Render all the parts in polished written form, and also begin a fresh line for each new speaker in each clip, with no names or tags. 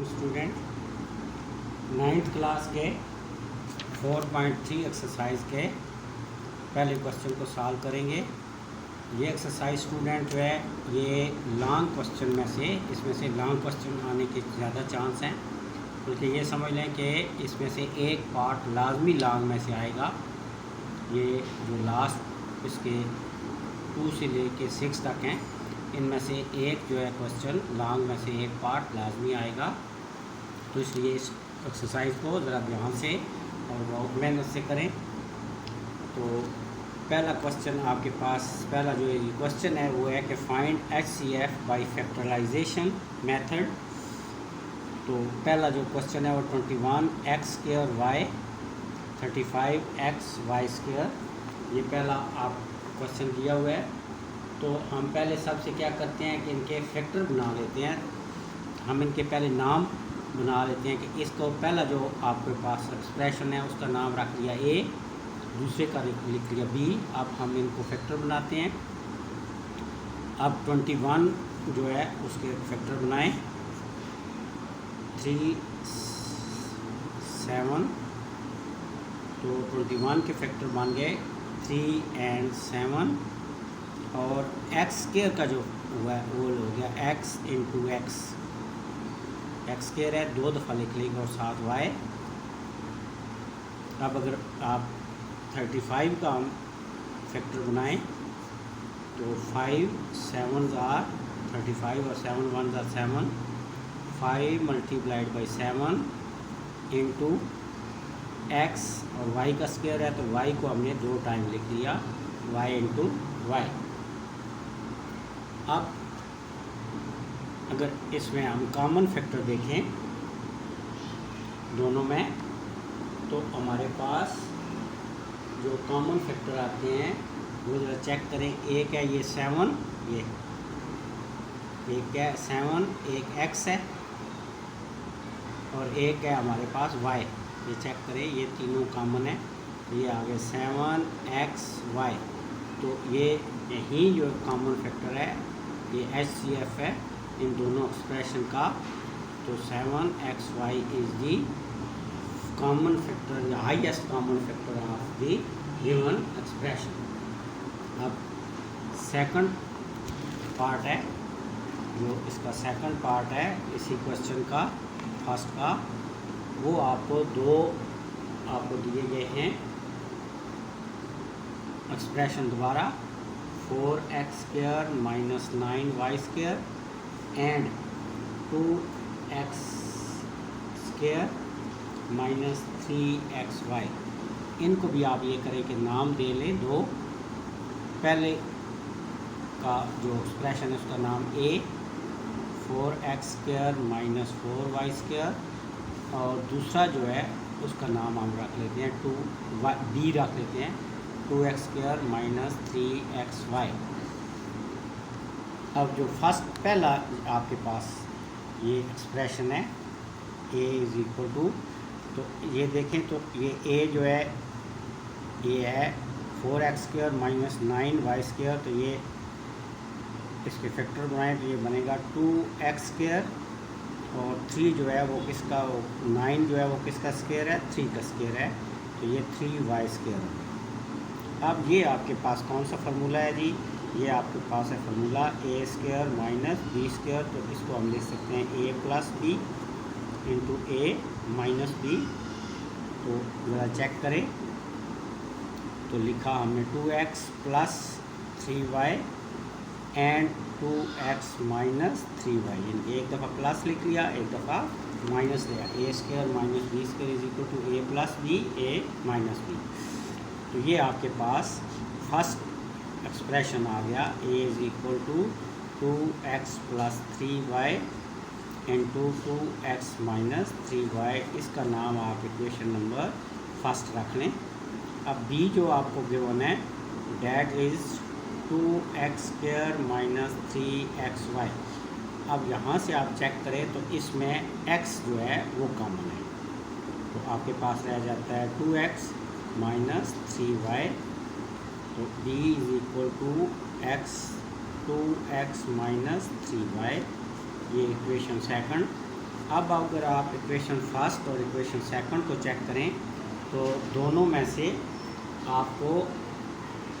Student ninth class के 4.3 exercise के पहले क्वेश्चन को सॉल्व करेंगे। ये एक्सरसाइज स्टूडेंट जो है ये लॉन्ग क्वेश्चन में से इसमें से लॉन्ग क्वेश्चन आने के ज़्यादा चांस हैं, बल्कि ये समझ लें कि इसमें से एक पार्ट लाजमी लॉन्ग में से आएगा। ये जो लास्ट इसके 2 से लेके 6 तक हैं, इनमें से एक जो है क्वेश्चन लॉन्ग में से एक पार्ट लाजमी आएगा। तो इसलिए इस एक्सरसाइज को ज़रा ध्यान से और बहुत मेहनत से करें। तो पहला क्वेश्चन आपके पास, पहला जो ये क्वेश्चन है वो है कि find HCF by factorization method. तो पहला जो क्वेश्चन है वो 21x² y 35xy², ये पहला आप क्वेश्चन दिया हुआ है। तो हम पहले सबसे क्या करते हैं कि इनके फैक्टर बना लेते हैं। हम इनके पहले नाम बना लेते हैं कि इसको पहला जो आपके पास एक्सप्रेशन है उसका नाम रख लिया A, दूसरे का लिख लिया B। अब हम इनको फैक्टर बनाते हैं। अब 21 जो है उसके फैक्टर बनाएं, 3 7। तो 21 के फैक्टर बन गए 3 और 7, और x² का जो हुआ है वो हो गया x × x। x² है 2 दफ़ा लिख लेंगे और साथ y। अब अगर आप 35 का हम फैक्टर बनाएं तो 5 7s are 35 और 7 1s are 7। 5 × 7 इंटू x और y का स्क्वायर है तो y को हमने 2 टाइम लिख लिया, y × y। अब अगर इसमें हम कॉमन फैक्टर देखें दोनों में, तो हमारे पास जो कॉमन फैक्टर आते हैं वो ज़रा चेक करें। एक है ये 7, ये एक है 7, एक x है और एक है हमारे पास y। ये चेक करें, ये तीनों कॉमन है। ये आ गए 7xy। तो ये यही जो कॉमन फैक्टर है ये HCF है इन दोनों एक्सप्रेशन का। तो 7xy is the common factor, the highest common factor of the given expression. अब सेकंड पार्ट है, जो इसका सेकंड पार्ट है इसी क्वेश्चन का फर्स्ट का, वो आपको दिए गए हैं एक्सप्रेशन दोबारा 4x² - 9y² and 2x² - 3xy। इनको भी आप ये करें कि नाम दे लें दो। पहले का जो एक्सप्रेशन है उसका नाम A 4x² - 4y², और दूसरा जो है उसका नाम हम रख लेते हैं B रख लेते हैं 2x² - 3xy। अब जो फर्स्ट पहला आपके पास ये एक्सप्रेशन है A = तो ये देखें तो ये A जो है ये है 4x² - 9y²। तो ये इसके फैक्टर बनाएं तो ये बनेगा 2x², और 3 जो है वो किसका, 9 जो है वो किसका स्क्वायर है, 3 का स्क्वायर है। तो ये 3y² होगा। अब ये आपके पास कौन सा फार्मूला है जी, ये आपके पास है फार्मूला A² - B²। तो इसको हम लिख सकते हैं A + B × A - B। तो ज़रा चेक करें, तो लिखा हमने 2x + 3y and 2x - 3y। यानी एक दफ़ा प्लस लिख लिया, एक दफ़ा माइनस लिया। A² - B² = A + B A - B। तो ये आपके पास फर्स्ट एक्सप्रेशन आ गया A = 2x + 3y into 2x - 3y। इसका नाम आप इक्वेशन नंबर फर्स्ट रख लें। अब B जो आपको गिवन है डैट इज़ 2x² - 3xy। अब यहाँ से आप चेक करें तो इसमें x जो है वो कॉमन है, तो आपके पास रह जाता है 2x - 3y। तो B = x 2x - 3y, ये इक्वेशन सेकंड। अब अगर आप इक्वेशन फर्स्ट और इक्वेशन सेकंड को चेक करें तो दोनों में से आपको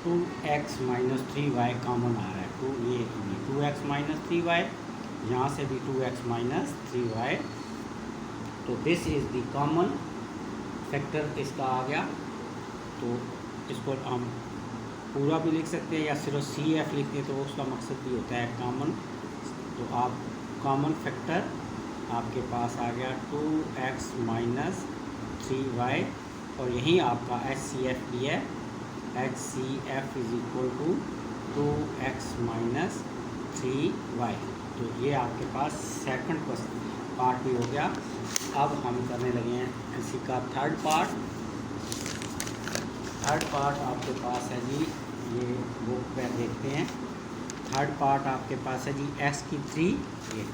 2x माइनस 3y कॉमन आ रहा है। ये 2x माइनस 3y, यहाँ से भी 2x माइनस 3y, तो this is the common factor इसका आ गया। तो इसको हम पूरा भी लिख सकते हैं या सिर्फ CF लिखते हैं, तो उसका मकसद भी होता है कॉमन। तो आप कॉमन फैक्टर आपके पास आ गया 2x माइनस 3y, और यही आपका HCF भी है। HCF is equal to 2x minus 3y। तो ये आपके पास सेकंड पार्ट भी हो गया। अब हम करने लगे हैं इसी का थर्ड पार्ट। थर्ड पार्ट आपके पास है जी, ये बुक पे देखते हैं। थर्ड पार्ट आपके पास है जी x की 3 ये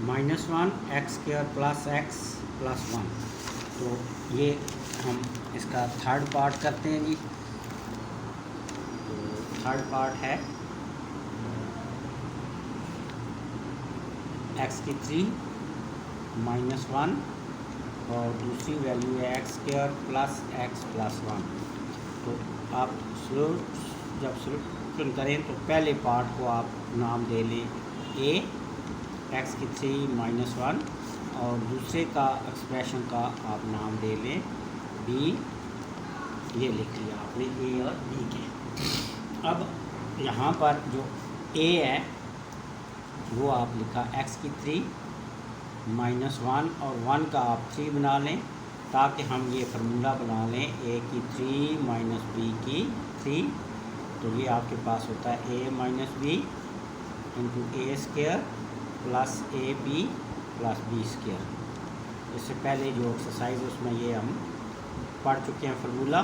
-1 x square plus x plus 1। तो ये हम इसका थर्ड पार्ट करते हैं जी। तो थर्ड पार्ट है x की 3 -1 और दूसरी वैल्यू है x square plus x plus 1। तो आप जब सॉल्यूशन करें तो पहले पार्ट को आप नाम दे लें a x की 3 -1, और दूसरे का एक्सप्रेशन का आप नाम दे लें b। ये लिख लिया आपने a और b के। अब यहाँ पर जो a है वो आप लिखा x की 3 -1 और 1 का आप 3 बना लें, ताकि हम ये फार्मूला बना लें a की 3 माइनस b की 3। तो ये आपके पास होता है a minus b into a square plus a b plus b square. इससे पहले जो एक्सरसाइज उसमें ये हम पढ़ चुके हैं फार्मूला।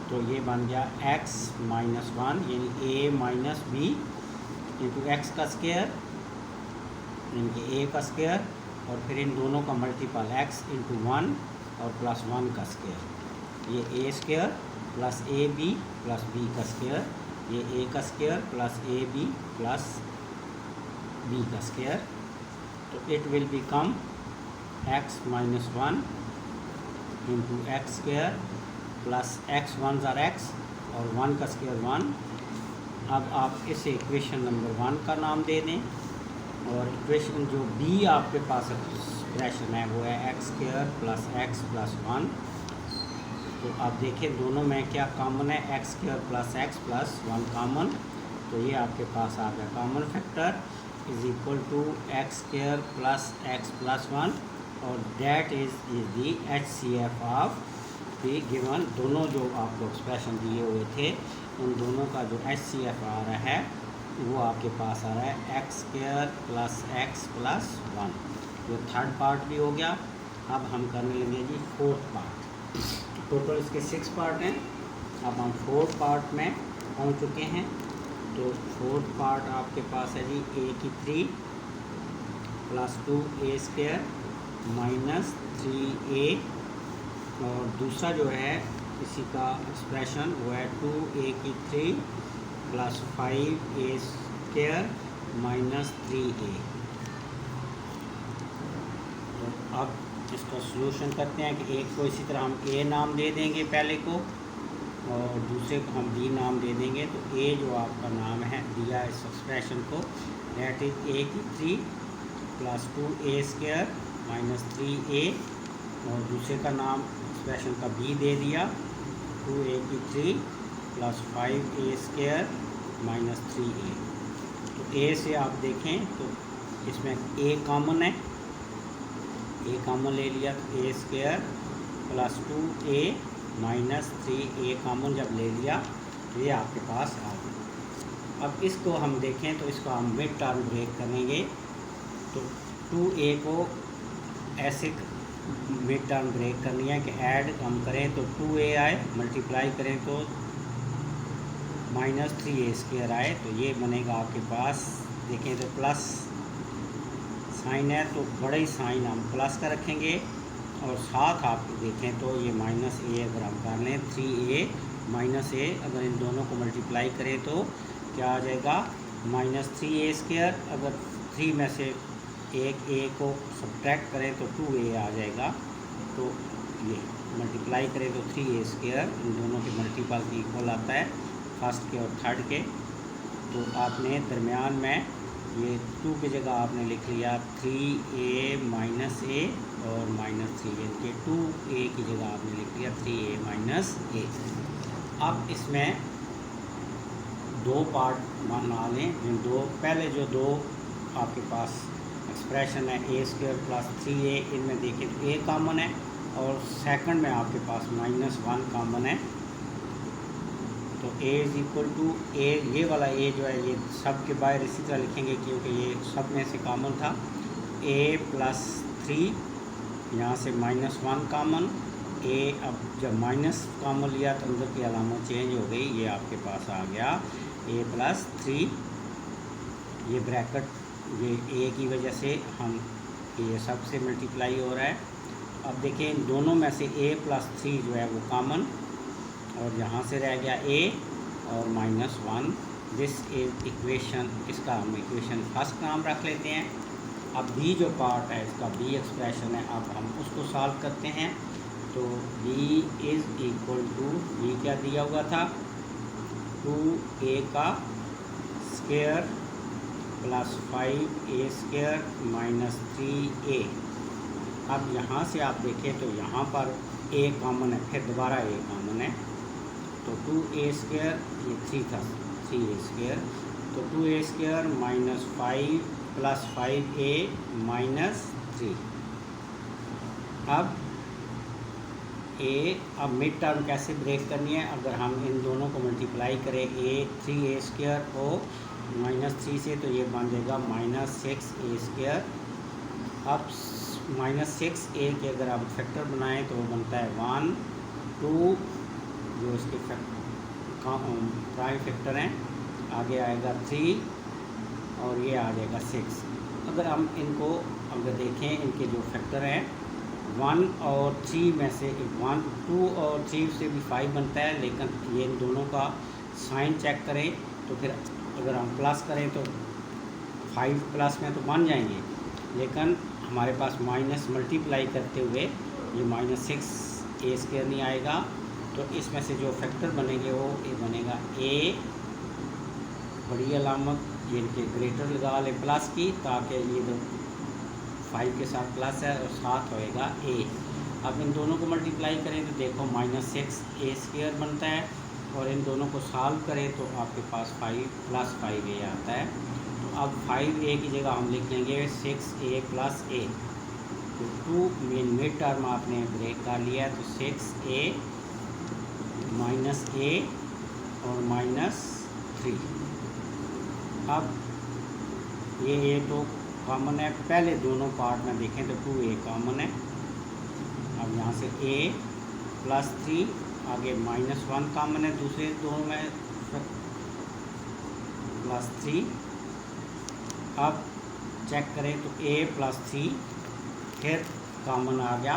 तो ये बन गया x माइनस 1 यानी a minus b into x का स्क्वायर यानी a का स्क्वायर, और फिर इन दोनों का मल्टीपल x इंटू 1 और प्लस 1 का स्क्वायर। ये a square plus a b plus b का स्क्वायर, ये a का square plus a b plus b का स्क्वायर। तो it will become x minus 1 into x square plus x 1 ज़ार x और 1 का स्क्वायर 1। अब आप इसे इक्वेशन नंबर 1 का नाम दे दें, और इक्वेशन जो b आपके पास एक्सप्रेशन है वो है x square plus x plus 1। तो आप देखें दोनों में क्या कॉमन है, x square plus x plus 1 common. तो ये आपके पास आ गया common factor is equal to x square plus x plus 1, और that is the HCF of the given. दोनों जो आपको एक्सप्रेशन दिए हुए थे उन दोनों का जो HCF आ रहा है वो आपके पास आ रहा है x square plus x plus 1। तो थर्ड पार्ट भी हो गया। अब हम करने लगे जी फोर्थ पार्ट। टोटल इसके 6 पार्ट हैं। अब हम फोर्थ पार्ट में पहुंच चुके हैं। तो फोर्थ पार्ट आपके पास है जी a की 3 plus 2a square minus 3a, और दूसरा जो है इसी का एक्सप्रेशन वो है 2a की 3 plus 5a square minus 3a। तो अब इसका सॉल्यूशन करते हैं कि एक को इसी तरह हम a नाम दे देंगे पहले को, और दूसरे को हम b नाम दे देंगे। तो a जो आपका नाम है दिया इस एक्सप्रेशन को, दैट इज a की 3 plus 2a square minus 3a, और दूसरे का नाम एक्सप्रेशन का b दे दिया 2a की 3 plus 5a square minus 3a। तो a से आप देखें तो इसमें a कॉमन है, a कॉमन ले लिया तो a square plus 2a minus 3a common जब ले लिया तो ये आपके पास आ गया। अब इसको हम देखें तो इसको हम मिड टर्म ब्रेक करेंगे। तो 2a को ऐसे मिड टर्म ब्रेक करनी है कि ऐड हम करें तो 2a आए, मल्टीप्लाई करें तो माइनस 3a स्क्वायर आए। तो ये बनेगा आपके पास, देखें तो प्लस साइन है तो बड़े ही साइन हम प्लस का रखेंगे, और साथ आप देखें तो ये माइनस a अगर हम कर लें 3a माइनस a, अगर इन दोनों को मल्टीप्लाई करें तो क्या आ जाएगा माइनस 3a स्क्वायर। अगर 3 में से एक ए को सब्ट्रैक्ट करें तो 2a आ जाएगा, तो ये मल्टीप्लाई करें तो 3a², इन दोनों के मल्टीपल की इक्वल आता है फर्स्ट के और थर्ड के। तो आपने दरमियान में ये 2 की जगह आपने लिख लिया 3a माइनस ए और -3, इनके 2a की जगह आपने लिख लिया 3a माइनस ए। अब इसमें दो पार्ट बना लें, पहले जो दो आपके पास एक्सप्रेशन है a² + 3a, इनमें देखें तो a कॉमन है और सेकंड में आपके पास -1 कॉमन है। तो a = a, ये वाला a जो है ये सब के बाहर इसी तरह लिखेंगे क्योंकि ये सब में से कॉमन था। a + 3, यहाँ से -1 कॉमन, a अब जब माइनस कॉमन लिया तो अंदर की अलामत चेंज हो गई, ये आपके पास आ गया a + 3, ये ब्रैकेट ये a की वजह से हम ये सब से मल्टीप्लाई हो रहा है। अब देखें इन दोनों में से a + 3 जो है वो कॉमन, और यहाँ से रह गया a और -1। दिस इज इक्वेशन, इसका हम इक्वेशन फर्स्ट नाम रख लेते हैं। अब b जो पार्ट है इसका b एक्सप्रेशन है, अब हम उसको सॉल्व करते हैं। तो b = b क्या दिया हुआ था 2a² + 5a² - 3a। अब यहाँ से आप देखें तो यहाँ पर a कॉमन है, फिर दोबारा a कॉमन है, तो 2a², ये 3 था 3a², तो 2a² - 5 + 5a - 3। अब मिड टर्म कैसे ब्रेक करनी है, अगर हम इन दोनों को मल्टीप्लाई करें 3a² को -3 से, तो ये बन जाएगा -6a²। अब -6a के अगर आप फैक्टर बनाएं तो वो बनता है 1 2, जो इसके प्राइम फैक्टर हैं, आगे आएगा 3 और ये आ जाएगा 6। अगर हम इनको अगर देखें इनके जो फैक्टर हैं 1 और 3 में से 1 2 और 3 से भी 5 बनता है, लेकिन ये इन दोनों का साइन चेक करें तो फिर अगर हम प्लस करें तो 5 प्लस में तो बन जाएंगे, लेकिन हमारे पास माइनस मल्टीप्लाई करते हुए ये -6a² नहीं आएगा। तो इसमें से जो फैक्टर बनेंगे वो ये बनेगा a, बड़ी अलामत ये इनके ग्रेटर लगा ले प्लस की, ताकि ये 5 के साथ प्लस है और साथ होएगा a। अब इन दोनों को मल्टीप्लाई करें तो देखो -6a² बनता है, और इन दोनों को सॉल्व करें तो आपके पास 5 + 5a आता है। तो अब 5a की जगह हम लिख लेंगे 6a + a। तो 2 मिड टर्म आपने ब्रेक कर लिया है, तो 6a - a और -3। अब ये तो कॉमन है, पहले दोनों पार्ट में देखें तो 2a कॉमन है। अब यहाँ से a + 3, आगे -1 कॉमन है दूसरे दोनों में +3। अब चेक करें तो a + 3 फिर कॉमन आ गया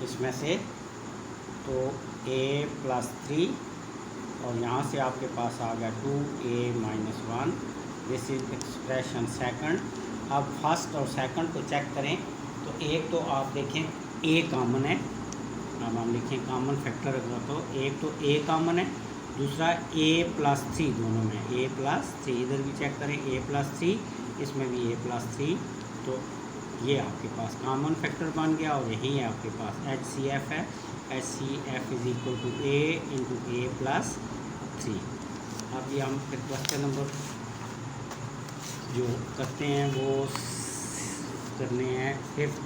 इसमें से, तो a + 3 और यहाँ से आपके पास आ गया 2a - 1। This is expression second. अब फर्स्ट और सेकंड को चेक करें तो एक तो आप देखें a कॉमन है, अब हम लिखें कॉमन फैक्टर अगर तो एक तो a कॉमन है, दूसरा a + 3 दोनों में a + 3, इधर भी चेक करें a + 3, इसमें भी a + 3। तो ये आपके पास कॉमन फैक्टर बन गया और यही है आपके पास HCF है। HCF = a × a + 3। अब ये हम फिर क्वेश्चन नंबर जो करते हैं वो करने हैं 5th,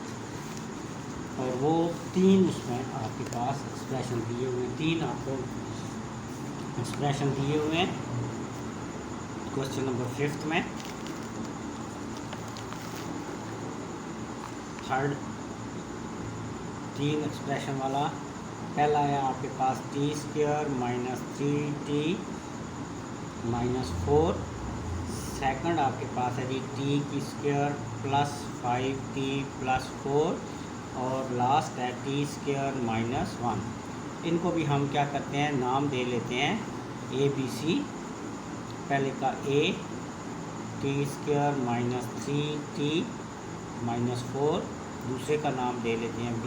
और वो 3 उसमें आपके पास एक्सप्रेशन दिए हुए हैं, 3 आपको एक्सप्रेशन दिए हुए हैं क्वेश्चन नंबर 5th में। थर्ड 3 एक्सप्रेशन वाला पहला है आपके पास t² - 3t - 4। सेकंड आपके पास है जी t² + 5t + 4, और लास्ट है t² - 1। इनको भी हम क्या करते हैं, नाम दे लेते हैं ABC। पहले का a t² - 3t -4, दूसरे का नाम दे लेते हैं b,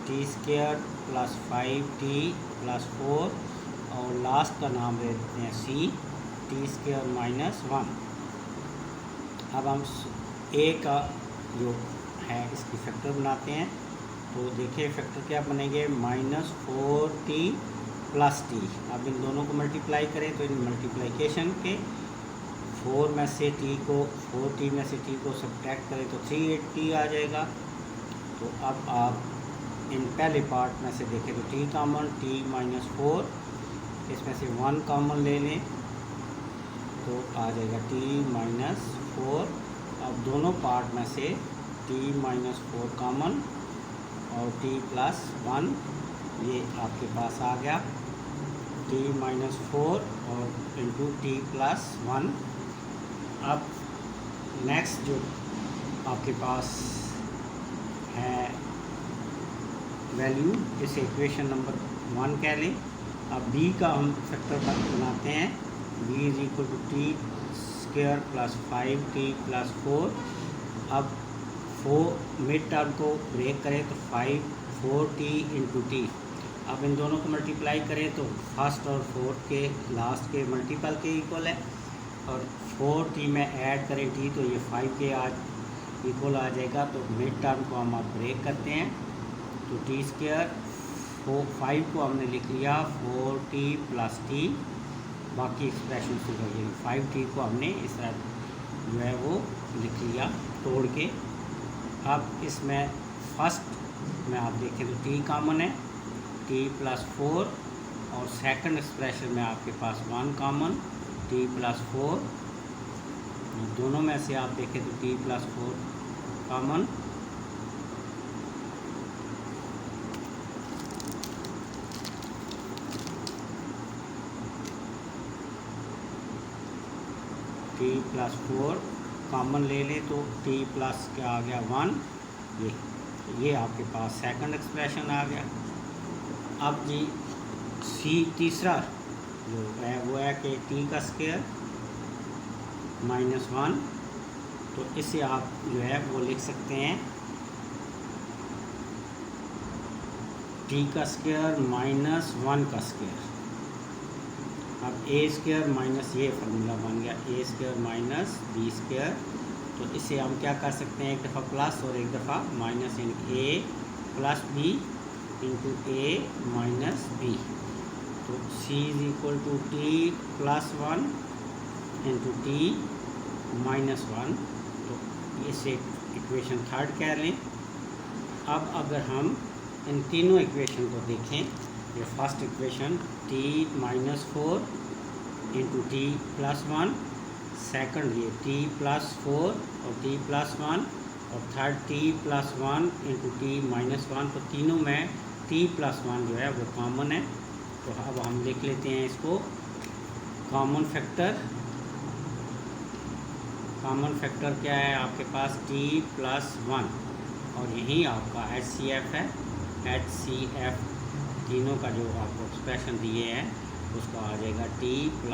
t² + 5t+4, और लास्ट का नाम दे देते हैं c, t² - 1। अब हम a का जो है इसकी फैक्टर बनाते हैं। तो देखिए फैक्टर क्या बनेंगे, -4t + t। अब इन दोनों को मल्टीप्लाई करें तो इन मल्टीप्लिकेशन के 4 में से t को 4t में से t को सब्ट्रैक्ट करें तो 380 आ जाएगा। तो अब आप इन पहले पार्ट में से देखें तो t कॉमन, t -4, इसमें से 1 कॉमन ले लें तो आ जाएगा t -4। अब दोनों पार्ट में से t -4 कॉमन और t + 1 ये आपके पास आ गया, t -4 और इंटू t + 1। अब नेक्स्ट जो आपके पास है वैल्यू, इसे इक्वेशन नंबर 1 कह लें। अब b का हम फैक्टर बनाते हैं, b = t² + 5t+4। अब 4 मिड टर्म को ब्रेक करें तो 4t × t। अब इन दोनों को मल्टीप्लाई करें तो फर्स्ट और फोर्थ के लास्ट के मल्टीपल के इक्वल है, और 4t में ऐड करें t तो ये 5 के इक्वल आ जाएगा। तो मिड टर्म को हम अब ब्रेक करते हैं तो t², 5 को हमने लिख लिया 4t + t, बाकी एक्सप्रेशन से वही 5t को हमने इस तरह जो है वो लिख लिया तोड़ के। अब इसमें फर्स्ट में आप देखें तो t कॉमन है, t + 4, और सेकंड एक्सप्रेशन में आपके पास 1 कॉमन, t + 4। दोनों में से आप देखें तो t + 4 कॉमन, t + 4 कॉमन ले लें तो t प्लस क्या आ गया 1। ये आपके पास सेकंड एक्सप्रेशन आ गया। अब जी c तीसरा जो है वो है कि t² - 1, तो इसे आप जो है वो लिख सकते हैं t² - 1²। अब a² माइनस ये फार्मूला बन गया a² - b²। तो इसे हम क्या कर सकते हैं, एक दफ़ा प्लस और एक दफ़ा माइनस, यानी a + b × a - b। तो c = t + 1 × t - 1। तो इसे इक्वेशन थर्ड कह लें। अब अगर हम इन तीनों इक्वेशन को देखें, ये first equation t -4 × t + 1, second ये t + 4 और t + 1, और थर्ड t + 1 × t - 1। तो तीनों में t + 1 जो है वो कॉमन है। तो अब हम लिख लेते हैं इसको कॉमन फैक्टर। कॉमन फैक्टर क्या है आपके पास, t + 1, और यही आपका HCF है। HCF तीनों का जो आपको एक्सप्रेशन दिए हैं उसका आ जाएगा t +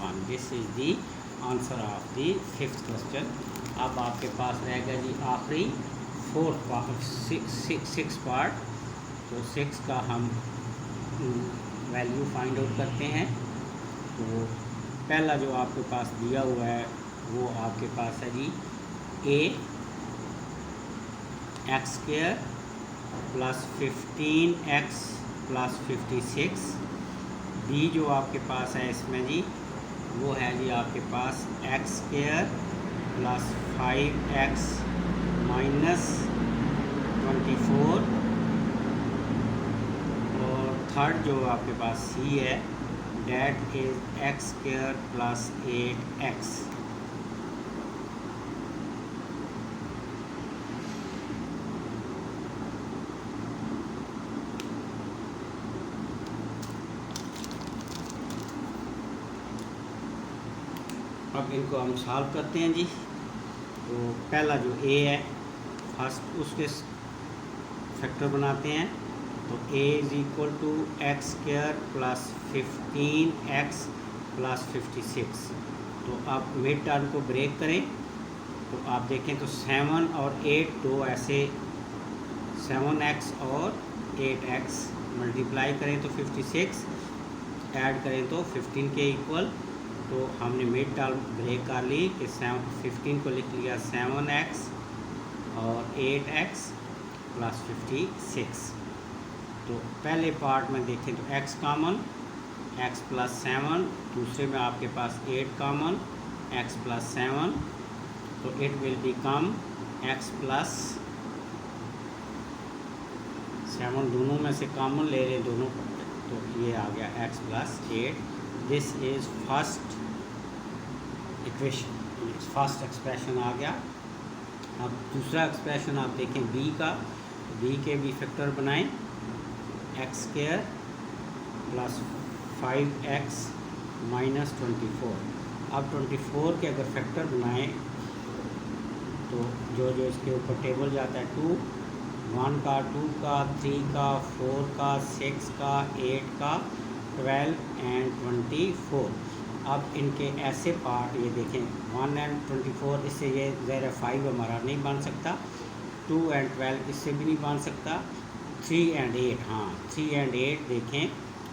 1। This is the answer of the 5th question. अब आपके पास रह गया जी आखिरी 4th पार्ट, 6 पार्ट। तो 6 का हम वैल्यू फाइंड आउट करते हैं। तो पहला जो आपके पास दिया हुआ है वो आपके पास है जी a x² + 15x + 56। b जो आपके पास है इसमें जी वो है जी आपके पास x² + 5x - 24। और थर्ड जो आपके पास c है डेट इज x² + 8x। अब इनको हम सॉल्व करते हैं जी। तो पहला जो a है फर्स्ट उसके फैक्टर बनाते हैं। तो a = x² + 15x + 56। तो आप मिड टर्म को ब्रेक करें तो आप देखें तो 7 और 8 दो ऐसे 7x और 8x मल्टीप्लाई करें तो 56, ऐड करें तो 15 के इक्वल। तो हमने मिड टर्म ब्रेक कर ली कि 15 को लिख लिया 7x और 8x प्लस 56। तो पहले पार्ट में देखें तो x कॉमन, x प्लस 7, दूसरे में आपके पास 8 कॉमन, x प्लस 7, तो it will become x plus 7, दोनों में से कॉमन ले रहे दोनों, तो ये आ गया x plus 8। This is first equation, first expression आ गया। अब दूसरा एक्सप्रेशन आप देखें b का, b के भी फैक्टर बनाएं, x square plus 5x minus 24। अब 24 के अगर फैक्टर बनाएं तो जो जो इसके ऊपर टेबल जाता है 2, 1 का, 2 का, 3 का, 4 का, 6 का, 8 का, 12 एंड 24। अब इनके ऐसे पार्ट ये देखें 1 एंड 24, इससे ये ज़रा 5 हमारा नहीं बन सकता, 2 एंड 12 इससे भी नहीं बन सकता, 3 एंड 8, हाँ 3 एंड 8 देखें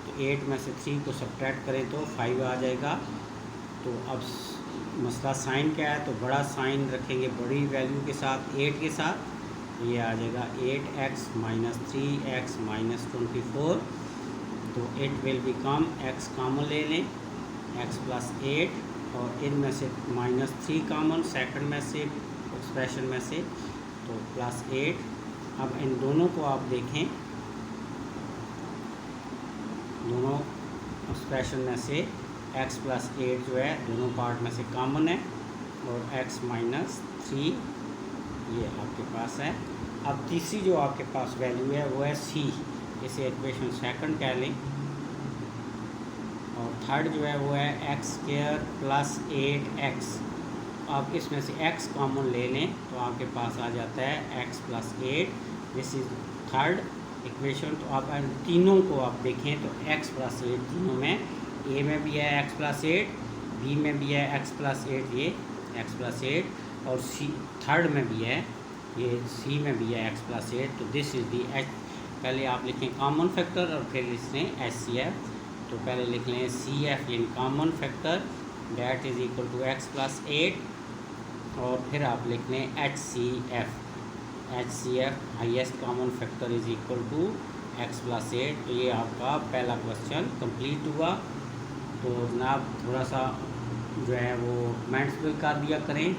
तो 8 में से 3 को सब्ट्रैक्ट करें तो 5 आ जाएगा। तो अब मसला साइन क्या है, तो बड़ा साइन रखेंगे बड़ी वैल्यू के साथ 8 के साथ, तो ये आ जाएगा 8x माइनस 3x माइनस 24। तो it will become x common ले लें, x प्लस 8 और इनमें से माइनस 3 कॉमन सेकंड में से एक्सप्रेशन में से, तो प्लस 8। अब इन दोनों को आप देखें, दोनों एक्सप्रेशन में से x प्लस 8 जो है दोनों पार्ट में से कॉमन है और x माइनस 3 ये आपके पास है। अब तीसरी जो आपके पास वैल्यू है वो है c, इसे इक्वेशन सेकंड कह लें, और थर्ड जो है वो है एक्स स्क्वायर प्लस 8x। आप इसमें से x कॉमन ले लें तो आपके पास आ जाता है x plus 8, this is third equation. तो आप तीनों को आप देखें तो x प्लस 8 तीनों में, a में भी है x प्लस 8, b में भी है x प्लस 8, ये x प्लस 8, और c थर्ड में भी है, ये c में भी है x प्लस 8। तो दिस इज़ दी h, पहले आप लिखें कॉमन फैक्टर और फिर लिखें HCF। तो पहले लिख लें CF यानी common factor, that is equal to x plus 8, और फिर आप लिख लें HCF, HCF highest common factor is equal to x plus 8। तो ये आपका पहला क्वेश्चन कंप्लीट हुआ। तो जनाब थोड़ा सा जो है वो कमेंट्स भी कर दिया करें,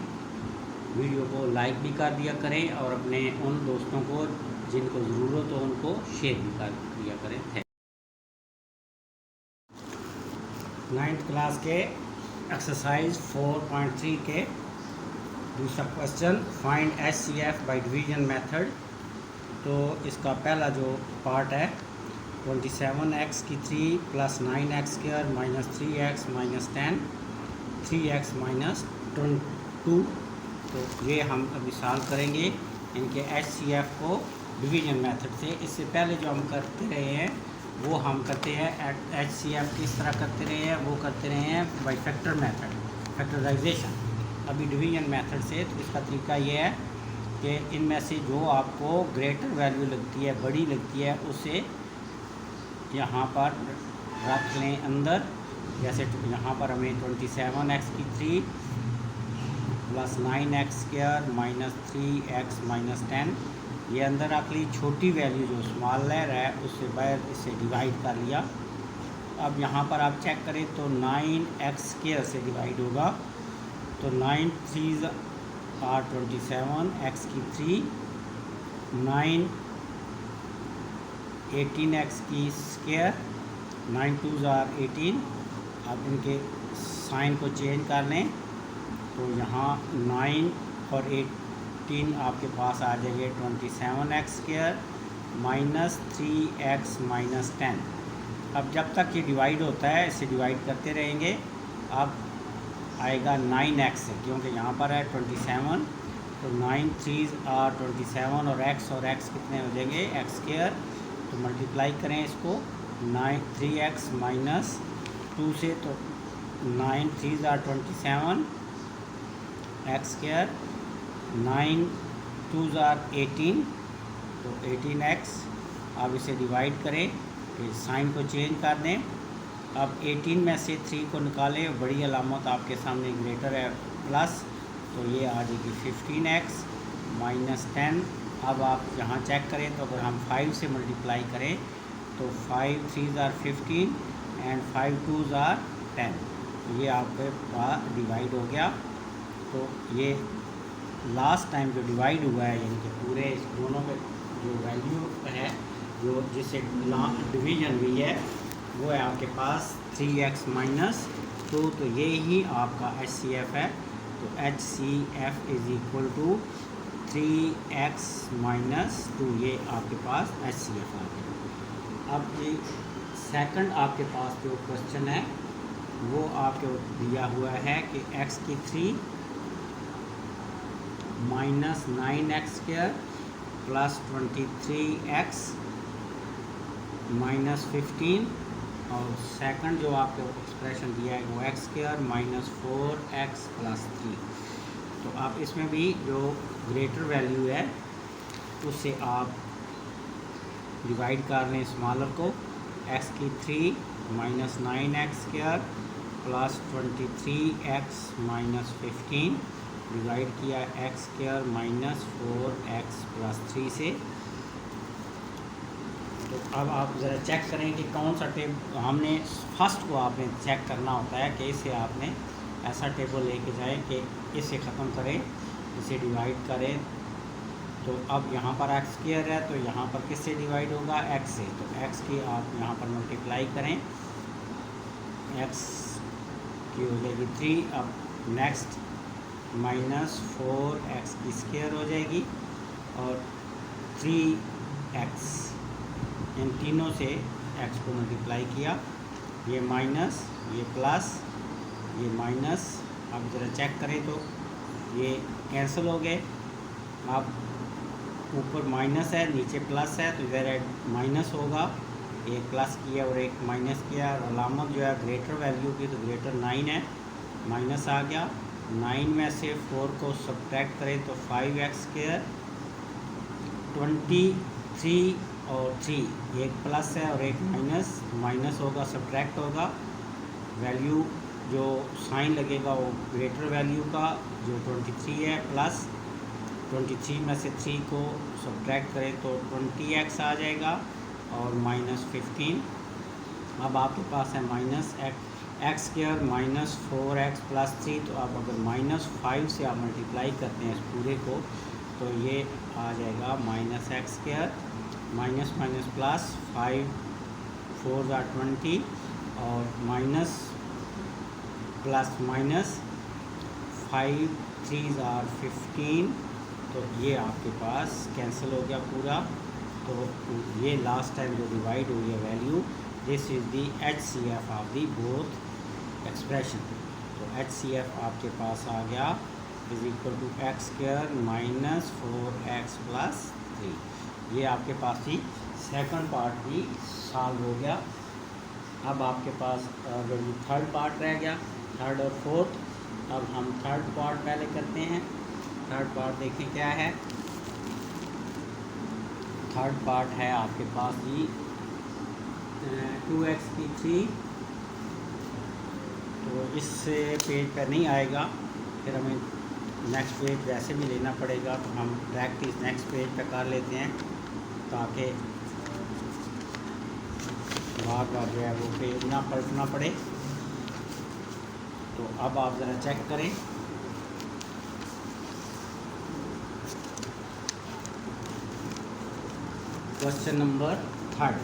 वीडियो को लाइक भी कर दिया करें, और अपने उन दोस्तों को जिनको ज़रूरत हो उनको शेयर भी कर दिया करें। थैंक 9th क्लास के एक्सरसाइज 4.3 के दूसरा question, find HCF by division method. तो इसका पहला जो पार्ट है 27x की 3 plus 9x square minus 3x minus 10, 3x minus 2। तो ये हम अभी सॉल्व करेंगे इनके HCF को डिवीजन मेथड से। इससे पहले जो हम करते रहे हैं वो हम करते हैं HCF किस तरह करते रहे हैं, वो करते रहे हैं बाई फैक्टर मेथड, फैक्टराइजेशन। अभी डिवीजन मेथड से, तो इसका तरीका ये है कि इनमें से जो आपको ग्रेटर वैल्यू लगती है, बड़ी लगती है, उसे यहाँ पर रख लें अंदर। जैसे यहाँ पर हमें 27x की 3 plus 9x square minus 3x minus 10 ये अंदर रख ली। छोटी वैल्यू जो स्मॉल लेयर है उससे बाहर इसे डिवाइड कर लिया। अब यहाँ पर आप चेक करें तो 9x स्क्वायर से डिवाइड होगा, तो 9 3s आर 27, x की 3, 9 18x की स्क्वायर, 9 2s आर 18। अब इनके साइन को चेंज कर लें तो यहाँ 9 और 18 आपके पास आ जाएंगे 27x square minus 3x minus 10। अब जब तक ये डिवाइड होता है इसे डिवाइड करते रहेंगे। अब आएगा 9x से, क्योंकि यहाँ पर है 27, तो 9 3s आर 27 और x कितने हो जाएंगे x स्क्वायर। तो मल्टीप्लाई करें इसको 9 3x माइनस 2 से, तो 9 3s आर 27 x स्क्वायर 9 2 ज़ार 18, तो 18x। अब इसे डिवाइड करें, फिर साइन को चेंज कर दें। अब 18 में से 3 को निकालें, बड़ी अलामत आपके सामने ग्रेटर है प्लस, तो ये आ जाएगी 15x माइनस 10। अब आप यहाँ चेक करें तो अगर हम 5 से मल्टीप्लाई करें तो 5 3 ज़ार 15 एंड 5 2 ज़ार 10, ये आपके पास डिवाइड हो गया। तो ये लास्ट टाइम जो डिवाइड हुआ है, यानी कि पूरे इस दोनों के जो वैल्यू है, जो जिससे डिवीजन हुई है, वो है आपके पास 3x माइनस 2। तो ये ही आपका HCF है। तो HCF is equal to 3x minus 2, ये आपके पास HCF आ गया। अब ये सेकंड आपके पास जो क्वेश्चन है वो आपको दिया हुआ है कि x की 3 minus 9x square plus 23x minus 15, और सेकंड जो आपको एक्सप्रेशन दिया है वो x square minus 4x plus 3। तो आप इसमें भी जो ग्रेटर वैल्यू है उससे आप डिवाइड कर लें स्मॉलर को। x की 3 minus 9x square plus 23x minus 15 divide किया x square minus 4x plus 3 से। तो अब आप ज़रा चेक करें कि कौन सा टेबल हमने फर्स्ट को आपने चेक करना होता है कि इसे आपने ऐसा टेबल लेके जाएं कि इसे ख़त्म करें, इसे डिवाइड करें। तो अब यहाँ पर x स्क्वायर है, तो यहाँ पर किससे डिवाइड होगा? x से। तो x की आप यहाँ पर मल्टीप्लाई करें, x की हो जाएगी 3। अब नेक्स्ट माइनस 4x की स्क्वायर हो जाएगी और 3x, इन तीनों से x को मल्टीप्लाई किया, ये माइनस, ये प्लस, ये माइनस। अब ज़रा चेक करें तो ये कैंसिल हो गए। अब ऊपर माइनस है, नीचे प्लस है, तो इधर माइनस होगा। एक प्लस किया और एक माइनस किया, और अलामत जो है ग्रेटर वैल्यू की, तो ग्रेटर 9 है, माइनस आ गया। 9 में से 4 को सब्ट्रैक्ट करें तो 5x स्क्वायर, 23 और 3, एक प्लस है और एक माइनस, माइनस होगा, सब्ट्रैक्ट होगा। वैल्यू जो साइन लगेगा वो ग्रेटर वैल्यू का जो 23 है, प्लस 23 में से 3 को सब्ट्रैक्ट करें तो 20x आ जाएगा और माइनस 15। अब आपके पास है minus x square minus 4x plus 3। तो आप अगर माइनस 5 से आप मल्टीप्लाई करते हैं इस पूरे को, तो ये आ जाएगा minus x square minus minus plus 5 4 ज़ार 20 और माइनस प्लस माइनस 5 3 ज़ार 15। तो ये आपके पास कैंसिल हो गया पूरा। तो ये लास्ट टाइम जो डिवाइड हुई है value, this is the HCF of the both expression. तो HCF आपके पास आ गया is equal to x square minus 4x plus 3। ये आपके पास ही सेकंड पार्ट भी सॉल्व हो गया। अब आपके पास अगर ये थर्ड पार्ट रह गया, थर्ड और फोर्थ। अब हम थर्ड पार्ट पहले करते हैं। थर्ड पार्ट देखें क्या है। थर्ड पार्ट है आपके पास ही 2x की 3। तो इससे पेज पर नहीं आएगा, फिर हमें नेक्स्ट पेज वैसे भी लेना पड़ेगा। तो हम प्रैक्टिस नेक्स्ट पेज पर कर लेते हैं ताकि बार बार जो है वो पेज ना पलटना पड़े। तो अब आप ज़रा चेक करें। Question number third,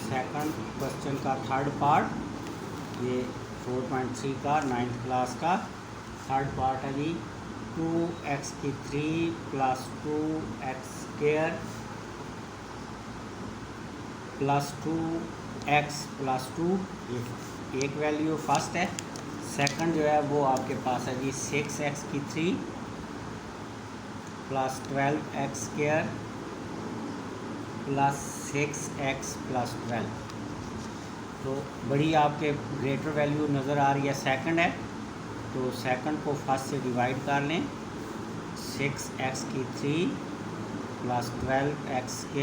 second question का थर्ड पार्ट, ये 4.3 का 9th क्लास का थर्ड पार्ट है जी। 2x की 3 plus 2x square plus 2x plus 2, ये एक वैल्यू फर्स्ट है। सेकंड जो है वो आपके पास है जी 6x की 3 plus 12x square plus 6x plus 12। तो बड़ी आपके ग्रेटर वैल्यू नज़र आ रही है, सेकंड है। तो सेकंड को फर्स्ट से डिवाइड कर लें। 6x³ plus 12x²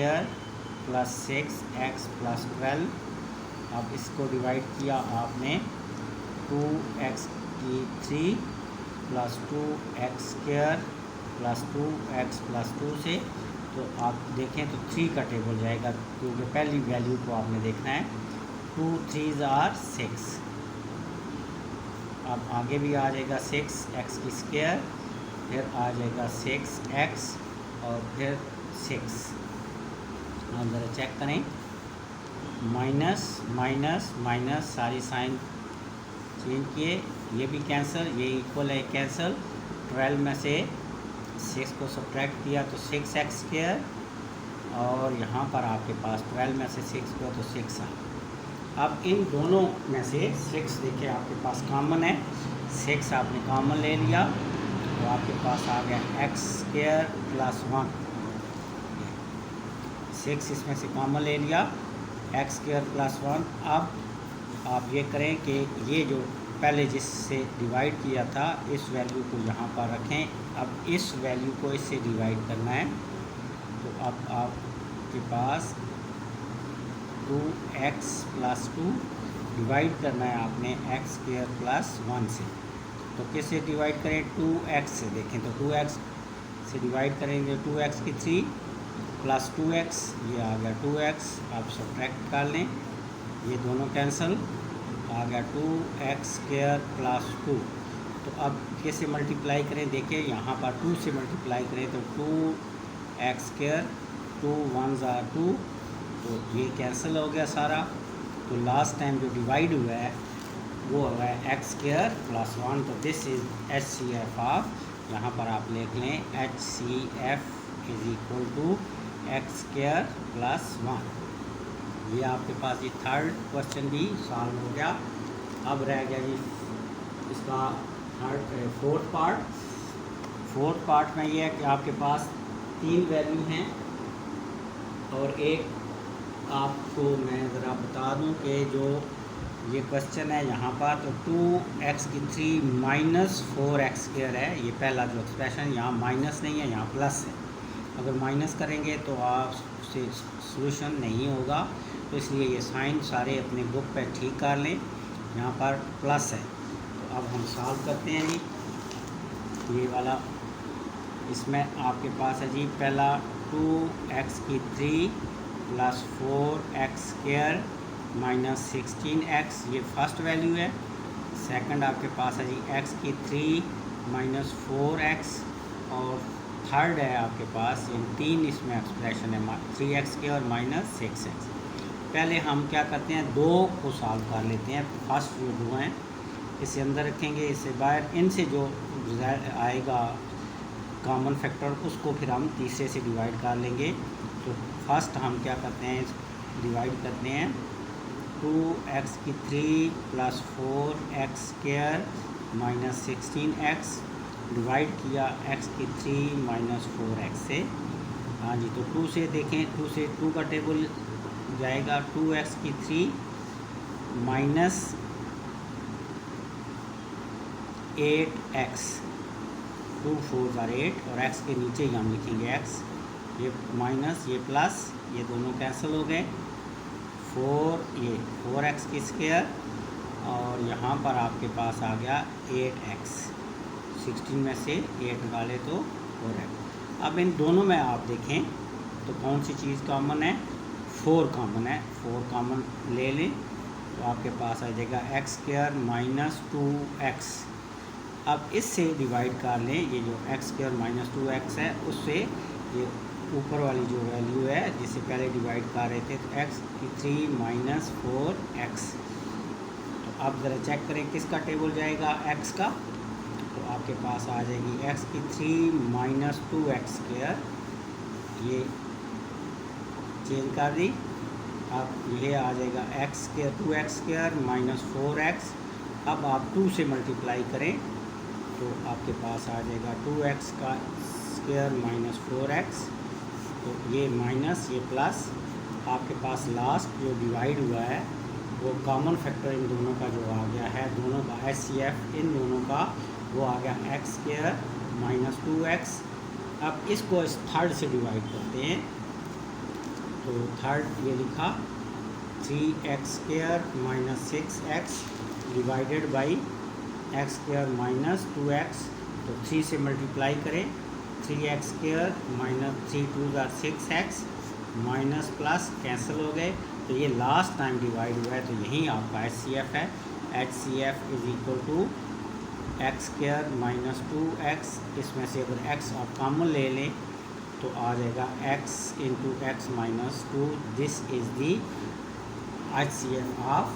plus 6x+12। अब इसको डिवाइड किया आपने 2x³ plus 2x² plus 2x+2 से। तो आप देखें तो 3 का टेबल जाएगा, क्योंकि पहली वैल्यू को आपने देखना है। 2 3s are 6। अब आगे भी आ जाएगा 6x², फिर आ जाएगा 6x और फिर 6। आप ज़रा चेक करें, माइनस माइनस माइनस सारी साइन चेंज किए, ये भी कैंसिल, ये इक्वल है कैंसिल। 12 में से 6 को सब्ट्रैक्ट किया तो 6x², और यहाँ पर आपके पास 12 में से 6 को तो 6 आ। अब इन दोनों में से 6 देखिए आपके पास कॉमन है, 6 आपने कॉमन ले लिया तो आपके पास आ गया x² प्लस 1। 6 इसमें से कॉमन ले लिया, x² प्लस 1। अब आप ये करें कि ये जो पहले जिससे डिवाइड किया था इस वैल्यू को यहाँ पर रखें। अब इस वैल्यू को इससे डिवाइड करना है, तो अब आपके पास 2x प्लस 2 डिवाइड करना है आपने x² प्लस 1 से। तो किससे डिवाइड करें? 2x से। देखें तो 2x से डिवाइड करेंगे 2x³ प्लस 2x, ये आ गया 2x। आप सब्ट्रैक्ट कर लें, ये दोनों कैंसिल, आ गया 2x² प्लस 2। तो अब कैसे मल्टीप्लाई करें? देखिए यहाँ पर 2 से मल्टीप्लाई करें तो 2x², 2 1s are 2, तो ये कैंसिल हो गया सारा। तो लास्ट टाइम जो डिवाइड हुआ है वो हुआ है x² प्लस 1। तो दिस इज़ HCF ऑफ, यहाँ पर आप लिख लें HCF is equal to x² plus 1। ये आपके पास ये थर्ड क्वेश्चन भी सॉल्व हो गया। अब रह गया जी इसका फोर्थ पार्ट में ये है कि आपके पास 3 वैल्यू हैं, और एक आपको मैं ज़रा बता दूं कि जो ये क्वेश्चन है यहाँ पर, तो 2x³ माइनस 4x² है। ये पहला जो एक्सप्रेशन, यहाँ माइनस नहीं है, यहाँ प्लस है। अगर माइनस करेंगे तो आपसे सॉल्यूशन नहीं होगा, तो इसलिए ये साइन सारे अपने बुक पे ठीक कर लें। यहाँ पर प्लस है, तो अब हम सॉल्व करते हैं जी। ये वाला इसमें आपके पास है जी, पहला 2x³ plus 4x² minus 16x, ये फर्स्ट वैल्यू है। सेकंड आपके पास है जी x³ माइनस 4x, और थर्ड है आपके पास इन 3 इसमें एक्सप्रेशन है 3x² और माइनस 6x। पहले हम क्या करते हैं, 2 को सॉल्व कर लेते हैं। फर्स्ट जो 2 हैं इसे अंदर रखेंगे, इससे बाहर, इनसे जो रिजल्ट आएगा कॉमन फैक्टर उसको फिर हम तीसरे से डिवाइड कर लेंगे। तो फर्स्ट हम क्या करते हैं, डिवाइड करते हैं 2x³ plus 4x² minus 16x, divide किया x³ माइनस 4x से। हाँ जी, तो 2 से देखें, 2 से 2 का टेबल जाएगा, 2x³ minus 8x, 2 4s are 8, और x के नीचे ही हम लिखेंगे x। ये माइनस, ये प्लस, ये दोनों कैंसिल हो गए। 4x², और यहाँ पर आपके पास आ गया 8x। 16 में से 8 निकाले तो 4x। अब इन दोनों में आप देखें तो कौन सी चीज़ कॉमन है? 4 कॉमन है। 4 कॉमन ले लें तो आपके पास आ जाएगा x² माइनस 2x। अब इससे डिवाइड कर लें, ये जो x² माइनस 2x है उससे ये ऊपर वाली जो वैल्यू है जिसे पहले डिवाइड कर रहे थे, तो x³ माइनस 4x। तो अब ज़रा चेक करें किसका टेबल जाएगा, x का। तो आपके पास आ जाएगी x³ माइनस 2x², ये चेंज कर दी। अब ये आ जाएगा x² माइनस 4x। अब आप 2 से मल्टीप्लाई करें तो आपके पास आ जाएगा 2x² माइनस 4x। तो ये माइनस, ये प्लस, आपके पास लास्ट जो डिवाइड हुआ है वो कॉमन फैक्टर इन दोनों का जो आ गया है, दोनों का HCF इन दोनों का वो आ गया x² माइनस 2x अब इसको इस थर्ड से डिवाइड करते हैं, तो थर्ड ये लिखा 3x² minus 6x divided by x² minus 2x, तो 3 से मल्टीप्लाई करें, 3x² minus 3 2 6x minus plus cancel हो गए, तो ये लास्ट टाइम डिवाइड हुआ है, तो यही आपका HCF है। HCF is equal to x² minus 2x, इसमें से अगर x आप कॉमन ले लें तो आ जाएगा x into x minus 2, this is the HCF of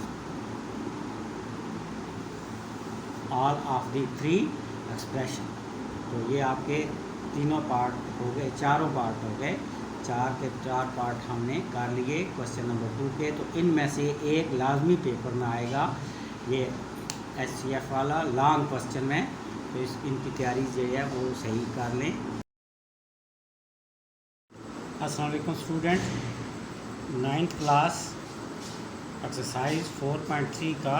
all of the 3 expression. तो ये आपके तीनों पार्ट हो गए, चारों पार्ट हो गए, 4 के 4 पार्ट हमने कर लिए क्वेश्चन नंबर 2 के। तो इनमें से एक लाजमी पेपर में आएगा ये HCF वाला लॉन्ग क्वेश्चन में, तो इनकी तैयारी जो है वो सही कर लें। अस्सलाम वालेकुम स्टूडेंट, 9th क्लास एक्सरसाइज 4.3 का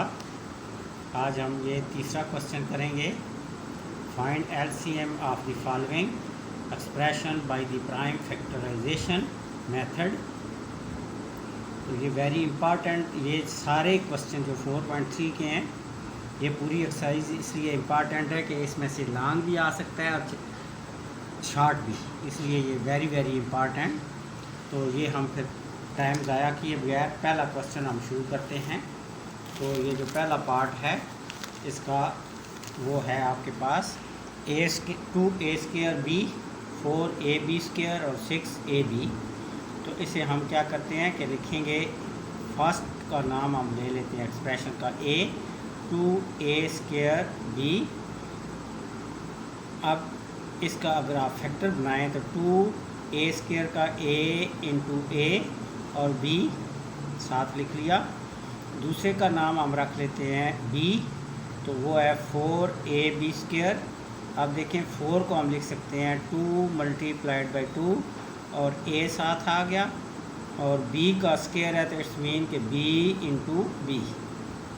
आज हम ये तीसरा क्वेश्चन करेंगे। Find LCM of the following expression by the prime factorization method. तो ये वेरी इंपॉर्टेंट, ये सारे क्वेश्चन जो 4.3 के हैं, ये पूरी एक्सरसाइज इसलिए इम्पॉर्टेंट है कि इसमें से लॉन्ग भी आ सकता है और शॉर्ट भी, इसलिए ये वेरी वेरी इम्पॉर्टेंट। तो ये हम फिर टाइम ज़ाया किए बगैर पहला क्वेश्चन हम शुरू करते हैं। तो ये जो पहला पार्ट है इसका वो है आपके पास 2a² b 4ab² और 6ab। तो इसे हम क्या करते हैं कि लिखेंगे, फर्स्ट का नाम हम ले लेते हैं एक्सप्रेशन का a, 2a² b। अब इसका अगर आप फैक्टर बनाएं तो 2a² का a इंटू a और b साथ लिख लिया। दूसरे का नाम हम रख लेते हैं b, तो वो है 4ab²। अब देखें 4 को हम लिख सकते हैं 2 मल्टीप्लाइड बाई 2 और a साथ आ गया, और b का स्केयर है तो इट्स मीन कि b इंटू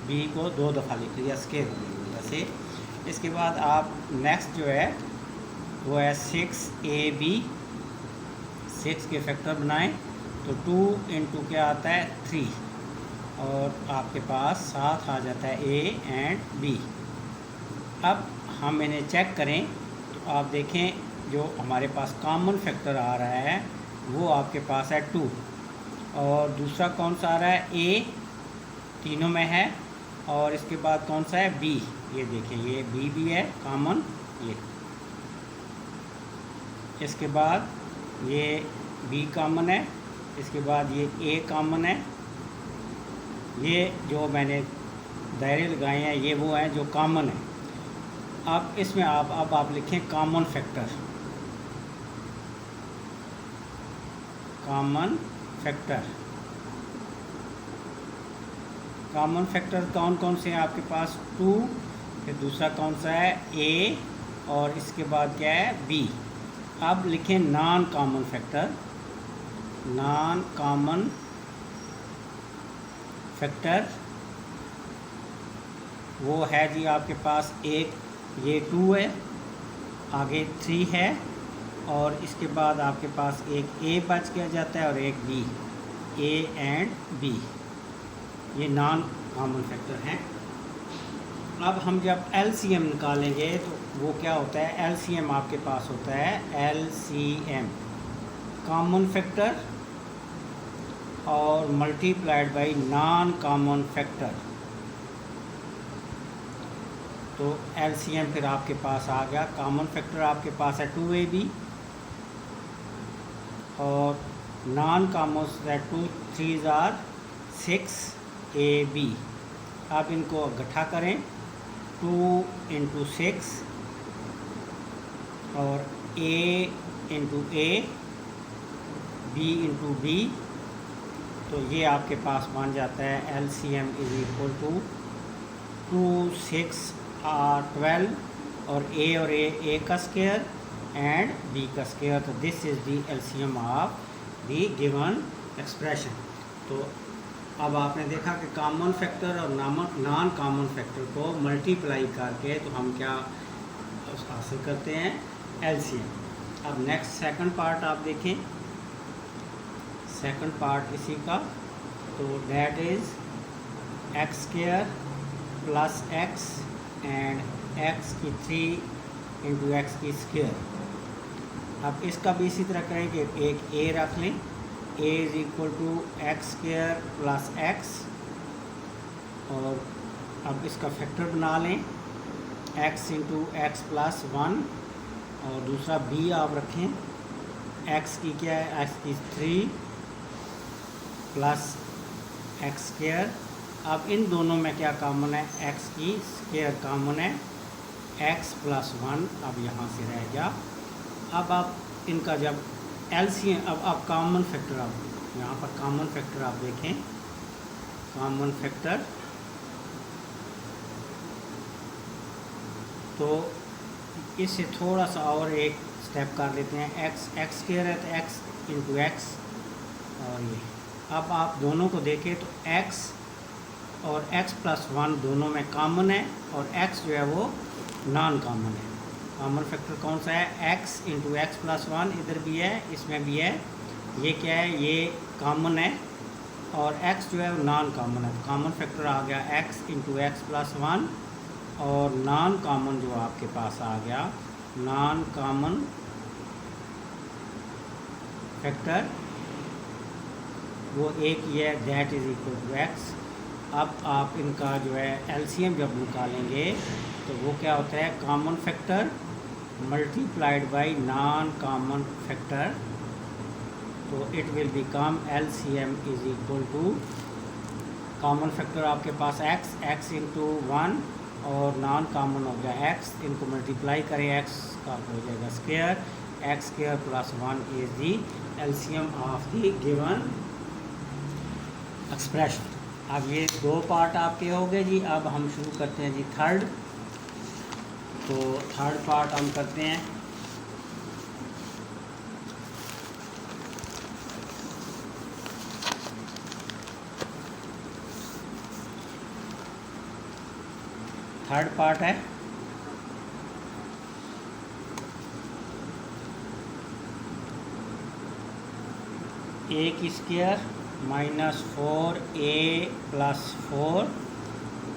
b को 2 दफ़ा लिख लिया स्केयर से। इसके बाद आप नेक्स्ट जो है वो है 6ab, 6 के फैक्टर बनाएं तो 2 इंटू क्या आता है 3, और आपके पास साथ आ जाता है a एंड b। अब हम इन्हें चेक करें तो आप देखें जो हमारे पास कॉमन फैक्टर आ रहा है वो आपके पास है 2, और दूसरा कौन सा आ रहा है a, तीनों में है, और इसके बाद कौन सा है b, ये देखें ये b भी है कॉमन, ये इसके बाद ये b कॉमन है, इसके बाद ये a कॉमन है। ये जो मैंने दायरे लगाए हैं ये वो हैं जो कॉमन है। अब इसमें आप लिखें common factor, common factor. Common factor कौन कौन से हैं आपके पास, 2, फिर दूसरा कौन सा है a, और इसके बाद क्या है b। अब लिखें non common factor, non common factor वो है जी आपके पास एक ये 2 है, आगे 3 है, और इसके बाद आपके पास एक a बच के जाता है और एक b, a एंड b, ये नॉन कॉमन फैक्टर हैं। अब हम जब LCM निकालेंगे तो वो क्या होता है, LCM आपके पास होता है LCM कॉमन फैक्टर और multiplied by non common factor. तो LCM फिर आपके पास आ गया, कॉमन फैक्टर आपके पास है 2ab और नॉन कॉमन है 2 3 आर 6ab। आप इनको इकट्ठा करें 2 इंटू 6 और a into a, b into b, तो ये आपके पास बन जाता है LCM इज इक्वल टू 2 6 और 12 और a का स्क्वायर एंड b का स्क्वायर। तो this is the LCM of the given expression. तो अब आपने देखा कि कॉमन फैक्टर और नॉन कॉमन फैक्टर को मल्टीप्लाई करके तो हम क्या हासिल करते हैं LCM। अब नेक्स्ट सेकंड पार्ट आप देखें, सेकंड पार्ट इसी का, तो that is x square plus x and x की 3 इंटू एक्स की स्क्वायर। अब इसका भी इसी तरह करें कि एक ए रख लें, a is equal to x square plus x, और अब इसका फैक्टर बना लें एक्स इंटू एक्स प्लस 1, और दूसरा बी आप रखें एक्स की क्या है, एक्स की 3 प्लस एक्स स्क्वायर। अब इन दोनों में क्या कॉमन है, एक्स की स्क्वायर कॉमन है, एक्स प्लस 1 अब यहाँ से रह गया। अब आप इनका जब एलसीएम, अब आप कॉमन फैक्टर, आप यहाँ पर कॉमन फैक्टर आप देखें, कॉमन फैक्टर, तो इससे थोड़ा सा और एक स्टेप कर लेते हैं, एक्स स्क्वायर है तो एक्स इंटू एक्स, और ये अब आप दोनों को देखें तो एक्स और एक्स प्लस 1 दोनों में कॉमन है, और एक्स जो है वो नॉन कॉमन है। कॉमन फैक्टर कौन सा है, एक्स इंटू एक्स प्लस 1, इधर भी है इसमें भी है, ये क्या है, ये कॉमन है, और एक्स जो है वो नॉन कॉमन है। कॉमन फैक्टर आ गया एक्स इंटू एक्स प्लस 1, और नॉन कॉमन जो आपके पास आ गया, नॉन कॉमन फैक्टर वो एक ही है, that is equal to x. अब आप इनका जो है एलसीएम जब निकालेंगे तो वो क्या होता है, common factor multiplied by non common factor, तो it will become LCM is equal to common factor आपके पास एक्स इंटू 1 और नॉन कॉमन हो गया एक्स, इनको मल्टीप्लाई करें एक्स का हो जाएगा square, x square plus 1 is the LCM of the given expression. अब ये दो पार्ट आपके हो गए जी। अब हम शुरू करते हैं जी थर्ड, तो थर्ड पार्ट हम करते हैं, थर्ड पार्ट है ए की स्क्वायर माइनस 4a प्लस 4,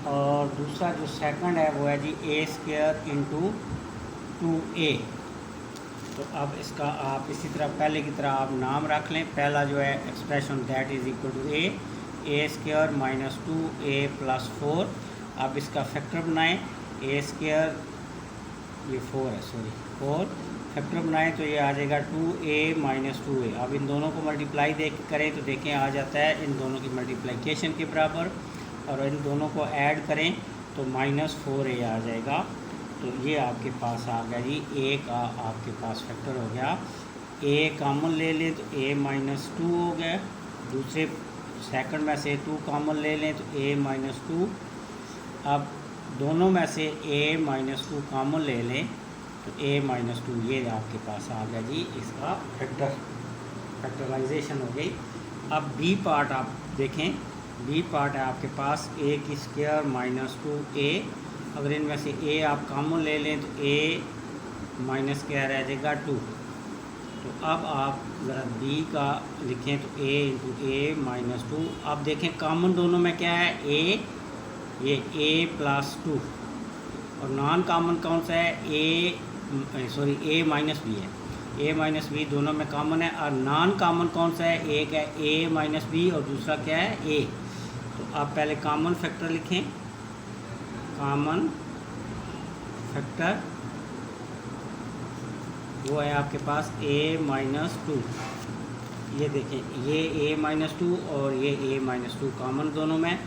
और दूसरा जो सेकंड है वो है जी ए स्क्वायर इंटू 2a। तो अब इसका आप इसी तरह पहले की तरह आप नाम रख लें, पहला जो है expression that is equal to a square minus 2a plus 4। अब इसका फैक्टर बनाएं, ए स्क्वायर, ये 4 है सॉरी 4, फैक्टर बनाएं तो ये आ जाएगा 2a माइनस 2a। अब इन दोनों को मल्टीप्लाई करें तो देखें आ जाता है इन दोनों की मल्टीप्लिकेशन के बराबर, और इन दोनों को ऐड करें तो माइनस 4a आ जाएगा। तो ये आपके पास आ गया जी, ए का आपके पास फैक्टर हो गया। ए कॉमन ले लें तो a माइनस 2 हो गया, दूसरे सेकंड में से 2 कॉमन ले लें तो a माइनस 2। अब दोनों में से a माइनस 2 कॉमन ले लें तो a माइनस 2, ये आपके पास आ गया जी इसका फैक्टराइजेशन हो गई। अब बी पार्ट आप देखें, बी पार्ट है आपके पास a की स्क्वायर माइनस 2a, अगर इनमें से a आप कॉमन ले लें तो a माइनस क्या रह जाएगा 2। तो अब आप ज़रा b का लिखें तो a इंटू a माइनस 2। अब देखें कॉमन दोनों में क्या है, a, ये a प्लस 2, और नॉन कॉमन कौन सा है, a माइनस बी है, a माइनस बी दोनों में कॉमन है। और नॉन कॉमन कौन सा है, एक है a माइनस बी और दूसरा क्या है a। तो आप पहले कॉमन फैक्टर लिखें, कॉमन फैक्टर वो है आपके पास a माइनस 2, ये देखें ये a माइनस 2 और ये a माइनस 2 कॉमन दोनों में।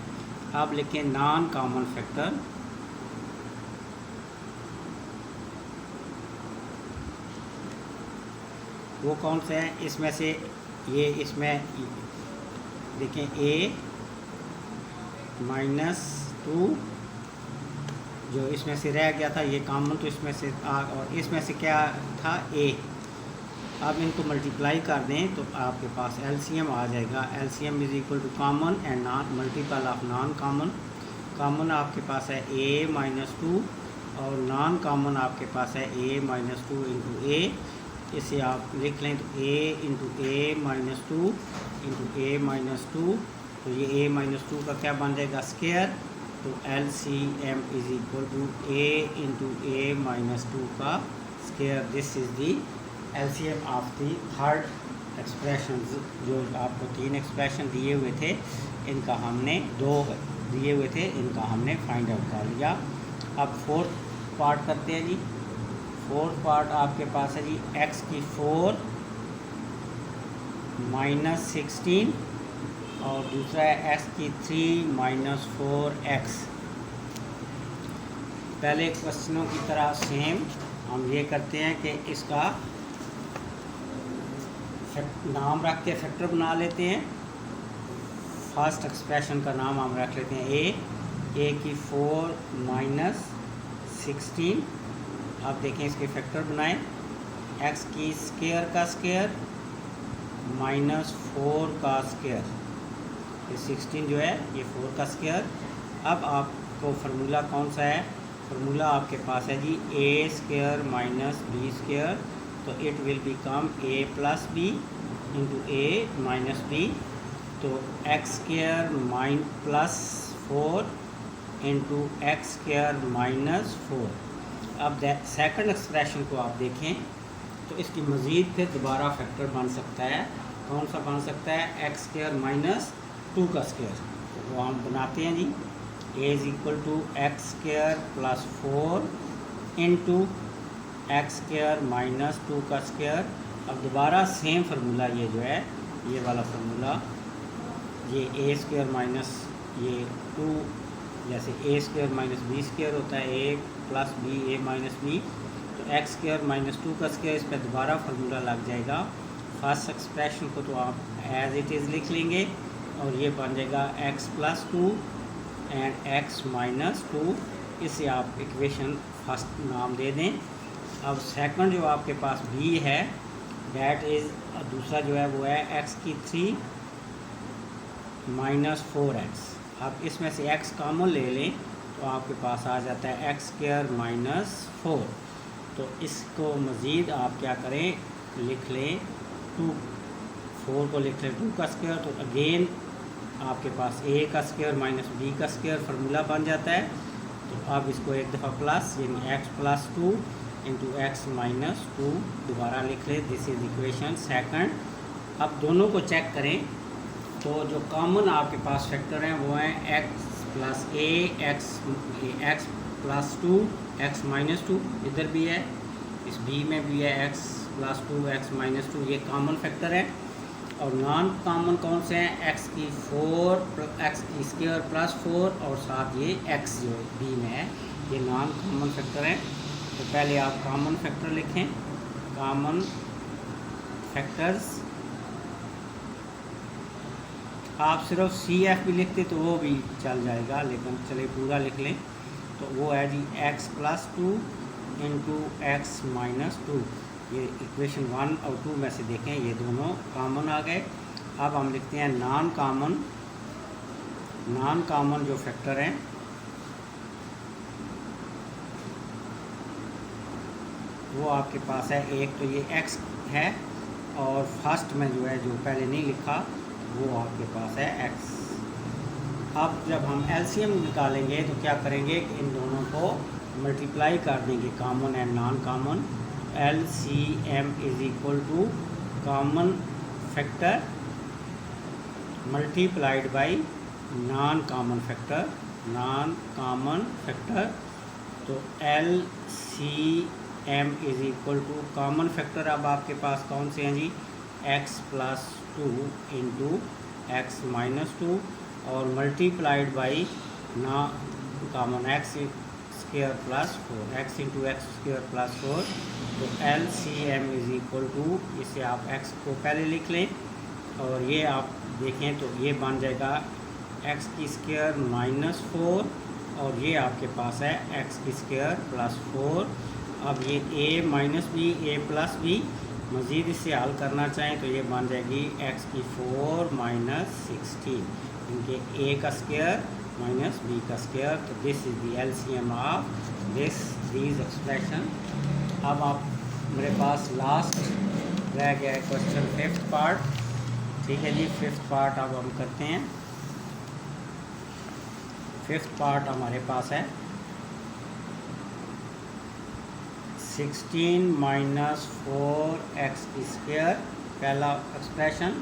आप लिखें नॉन कॉमन फैक्टर, वो कौन से हैं, इसमें से ये, इसमें देखें a माइनस 2 जो इसमें से रह गया था, ये कॉमन तो इसमें से और इसमें से क्या था a। अब इनको मल्टीप्लाई कर दें तो आपके पास एलसीएम आ जाएगा, LCM is equal to common and non multiple of non common. Common आपके पास है a माइनस 2 और नॉन कॉमन आपके पास है a माइनस 2 इंटू a। इसे आप लिख लें तो a into a minus two into a minus to, तो ये a माइनस टू का क्या बन जाएगा स्क्वायर, तो LCM is equal to a into a minus two का square. This is the LCM of the third expression. जो आपको 3 एक्सप्रेशन दिए हुए थे, इनका हमने 2 दिए हुए थे, इनका हमने फाइंड आउट कर लिया। अब फोर्थ पार्ट करते हैं जी। फोर्थ पार्ट आपके पास है जी x की 4 माइनस 16 और दूसरा है x की 3 माइनस 4x। पहले क्वेश्चनों की तरह सेम हम ये करते हैं कि इसका नाम रख के फैक्टर बना लेते हैं। फर्स्ट एक्सप्रेशन का नाम हम रख लेते हैं a की 4 माइनस 16। आप देखें इसके फैक्टर बनाएं, x की स्क्वायर का स्क्वायर माइनस 4 का स्क्वायर, ये 16 जो है ये 4 का स्क्वायर। अब आपको फार्मूला कौन सा है, फार्मूला आपके पास है जी a square minus B square, तो it will become a plus B into a minus B, तो x square minus plus 4 into x square minus 4। अब सेकंड एक्सप्रेशन को आप देखें तो इसकी मज़ीद फिर दोबारा फैक्टर बन सकता है। कौन सा बन सकता है, एक्स स्क्वायर माइनस 2 का स्क्वायर, तो वो हम बनाते हैं जी a is equal to x square plus 4 into x square minus 2 का स्क्वायर। अब दोबारा सेम फार्मूला ये जो है, ये वाला फार्मूला, ये a स्क्वायर माइनस ये 2, जैसे a square minus B square होता है a plus b a minus B, तो एक्स स्क्वायर माइनस 2 का स्क्वायर, इस पर दोबारा फार्मूला लग जाएगा। फर्स्ट एक्सप्रेशन को तो आप एज इट इज़ लिख लेंगे और ये बन जाएगा x plus 2 and x minus 2। इसे आप इक्वेशन फर्स्ट नाम दे दें। अब सेकंड जो आपके पास b है, डैट इज़ दूसरा जो है वो है x की 3 माइनस 4x। अब इसमें से x कॉमन ले लें तो आपके पास आ जाता है एक्स स्क्वायर माइनस 4। तो इसको मज़ीद आप क्या करें, लिख लें 2, 4 को लिख लें 2 का स्क्वायर, तो अगेन आपके पास a का स्क्वायर माइनस b का स्क्वायर फार्मूला बन जाता है। तो अब इसको एक दफ़ा प्लस यानी x plus 2 into x minus 2 दोबारा लिख लें। This is equation second. अब दोनों को चेक करें तो जो कॉमन आपके पास फैक्टर हैं वो हैं x plus a, x plus 2, x minus 2, इधर भी है, इस b में भी है x प्लस 2, x माइनस 2, ये कॉमन फैक्टर है। और नॉन कॉमन कौन से हैं, x की 4 x की स्क्वायर प्लस 4 और साथ ये x जो b में है, ये नॉन कॉमन फैक्टर है। तो पहले आप कॉमन फैक्टर लिखें, कॉमन फैक्टर्स। आप सिर्फ CF भी लिखते तो वो भी चल जाएगा, लेकिन चलिए पूरा लिख लें। तो वो है जी x plus 2 into x minus 2। ये इक्वेशन 1 और 2 में से देखें ये दोनों कॉमन आ गए। अब हम लिखते हैं नॉन कॉमन। नॉन कॉमन जो फैक्टर हैं वो आपके पास है, एक तो ये x है और फर्स्ट में जो है जो पहले नहीं लिखा वो आपके पास है x। अब जब हम LCM निकालेंगे तो क्या करेंगे कि इन दोनों को मल्टीप्लाई कर देंगे, common and non common. LCM is equal to common factor multiplied by non common factor, non common factor. तो LCM is equal to common factor अब आपके पास कौन से हैं जी, x plus 2 into x minus 2 और मल्टीप्लाइड बाई ना common x square plus 4, x into x square plus 4। तो LCM इज इक्वल टू, इसे आप x को पहले लिख लें और ये आप देखें तो ये बन जाएगा x की स्क्वायर माइनस 4 और ये आपके पास है x की स्क्वायर प्लस 4। अब ये a minus b, a plus b, मज़ीद इसे हल करना चाहें तो ये बन जाएगी x की 4 माइनस 16 इनके a का स्क्वायर माइनस b का स्क्वायर। तो this is the LCM of these expression. अब आप मेरे पास लास्ट रह गया है क्वेश्चन 5th पार्ट। ठीक है जी, 5th पार्ट अब हम करते हैं। 5th पार्ट हमारे पास है 16 माइनस 4x स्क्वायर पहला एक्सप्रेशन,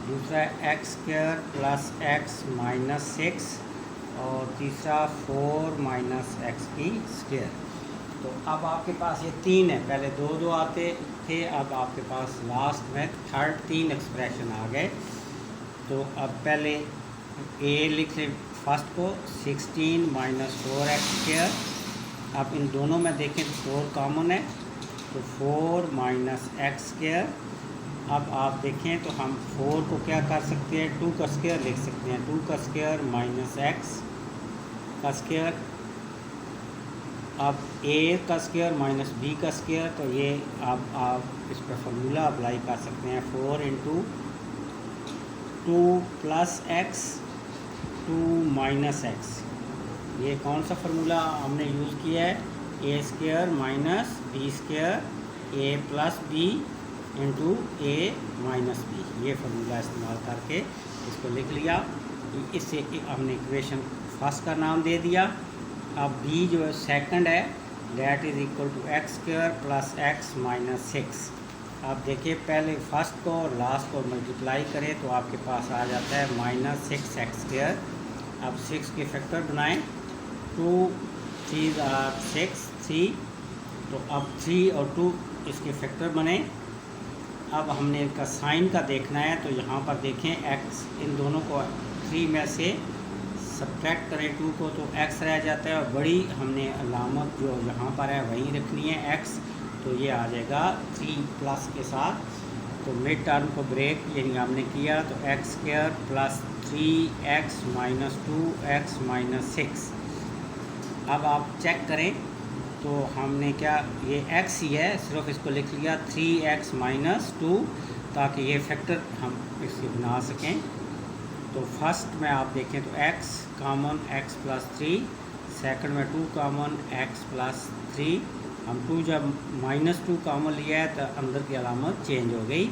दूसरा x square plus x minus 6 और तीसरा 4 माइनस एक्स की स्क्वायर। तो अब आपके पास ये तीन है, पहले दो दो आते थे, अब आपके पास लास्ट में थर्ड तीन एक्सप्रेशन आ गए। तो अब पहले ए लिख लें फर्स्ट को 16 माइनस 4x स्क्वायर। अब इन दोनों में देखें तो 4 कॉमन है, तो 4 माइनस एक्स स्क्वायर। अब आप देखें तो हम 4 को क्या कर सकते हैं, 2 का स्क्वायर लिख सकते हैं, 2 का स्क्वायर माइनस एक्स का स्क्वायर। अब ए का स्क्वायर माइनस बी का स्क्वायर, तो ये अब आप इस पर फॉर्मूला अप्लाई कर सकते हैं, 4 into 2 plus x 2 minus x. ये कौन सा फार्मूला हमने यूज़ किया है, ए square minus B square A plus B into a minus b. ये फार्मूला इस्तेमाल करके इसको लिख लिया। इससे हमने इक्वेशन फर्स्ट का नाम दे दिया। अब बी जो है सेकंड है, that is equal to x square plus x minus 6। आप देखिए पहले फर्स्ट को और लास्ट को मल्टीप्लाई करें तो आपके पास आ जाता है माइनस 6 एक्स स्क्वायर। अब 6 के फैक्टर बनाएं, 2 3 आर 6 3, तो अब 3 और 2 इसके फैक्टर बने। अब हमने इनका साइन का देखना है, तो यहाँ पर देखें एक्स, इन दोनों को 3 में से सब्ट्रैक्ट करें 2 को तो एक्स रह जाता है, और बड़ी हमने अलामत जो यहाँ पर है वही रखनी है एक्स, तो ये आ जाएगा 3 प्लस के साथ। तो मिड टर्म को ब्रेक यानी हमने किया, तो x square plus 3x minus 2x minus 6। अब आप चेक करें तो हमने क्या, ये x ही है, सिर्फ इसको लिख लिया 3x माइनस 2, ताकि ये फैक्टर हम इससे बना सकें। तो फर्स्ट में आप देखें तो x common x plus 3, second में 2 कॉमन x प्लस 3। हम 2 जब माइनस 2 कॉमन लिया है तो अंदर की अलामत चेंज हो गई।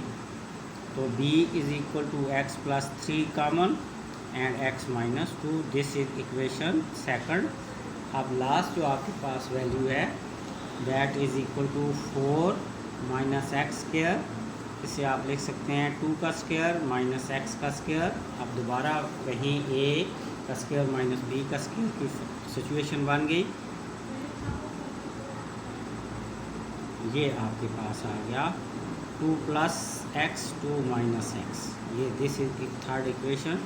तो b is equal to x plus 3 common and x minus 2, this is equation second. अब लास्ट जो आपके पास वैल्यू है that is equal to 4 minus x square. इसे आप लिख सकते हैं 2 का स्क्वायर माइनस एक्स का स्क्वायर। अब दोबारा वहीं ए का स्क्वायर माइनस बी का स्क्वायर की सिचुएशन बन गई। ये आपके पास आ गया 2 प्लस एक्स 2 माइनस एक्स, ये दिस इज थर्ड इक्वेशन।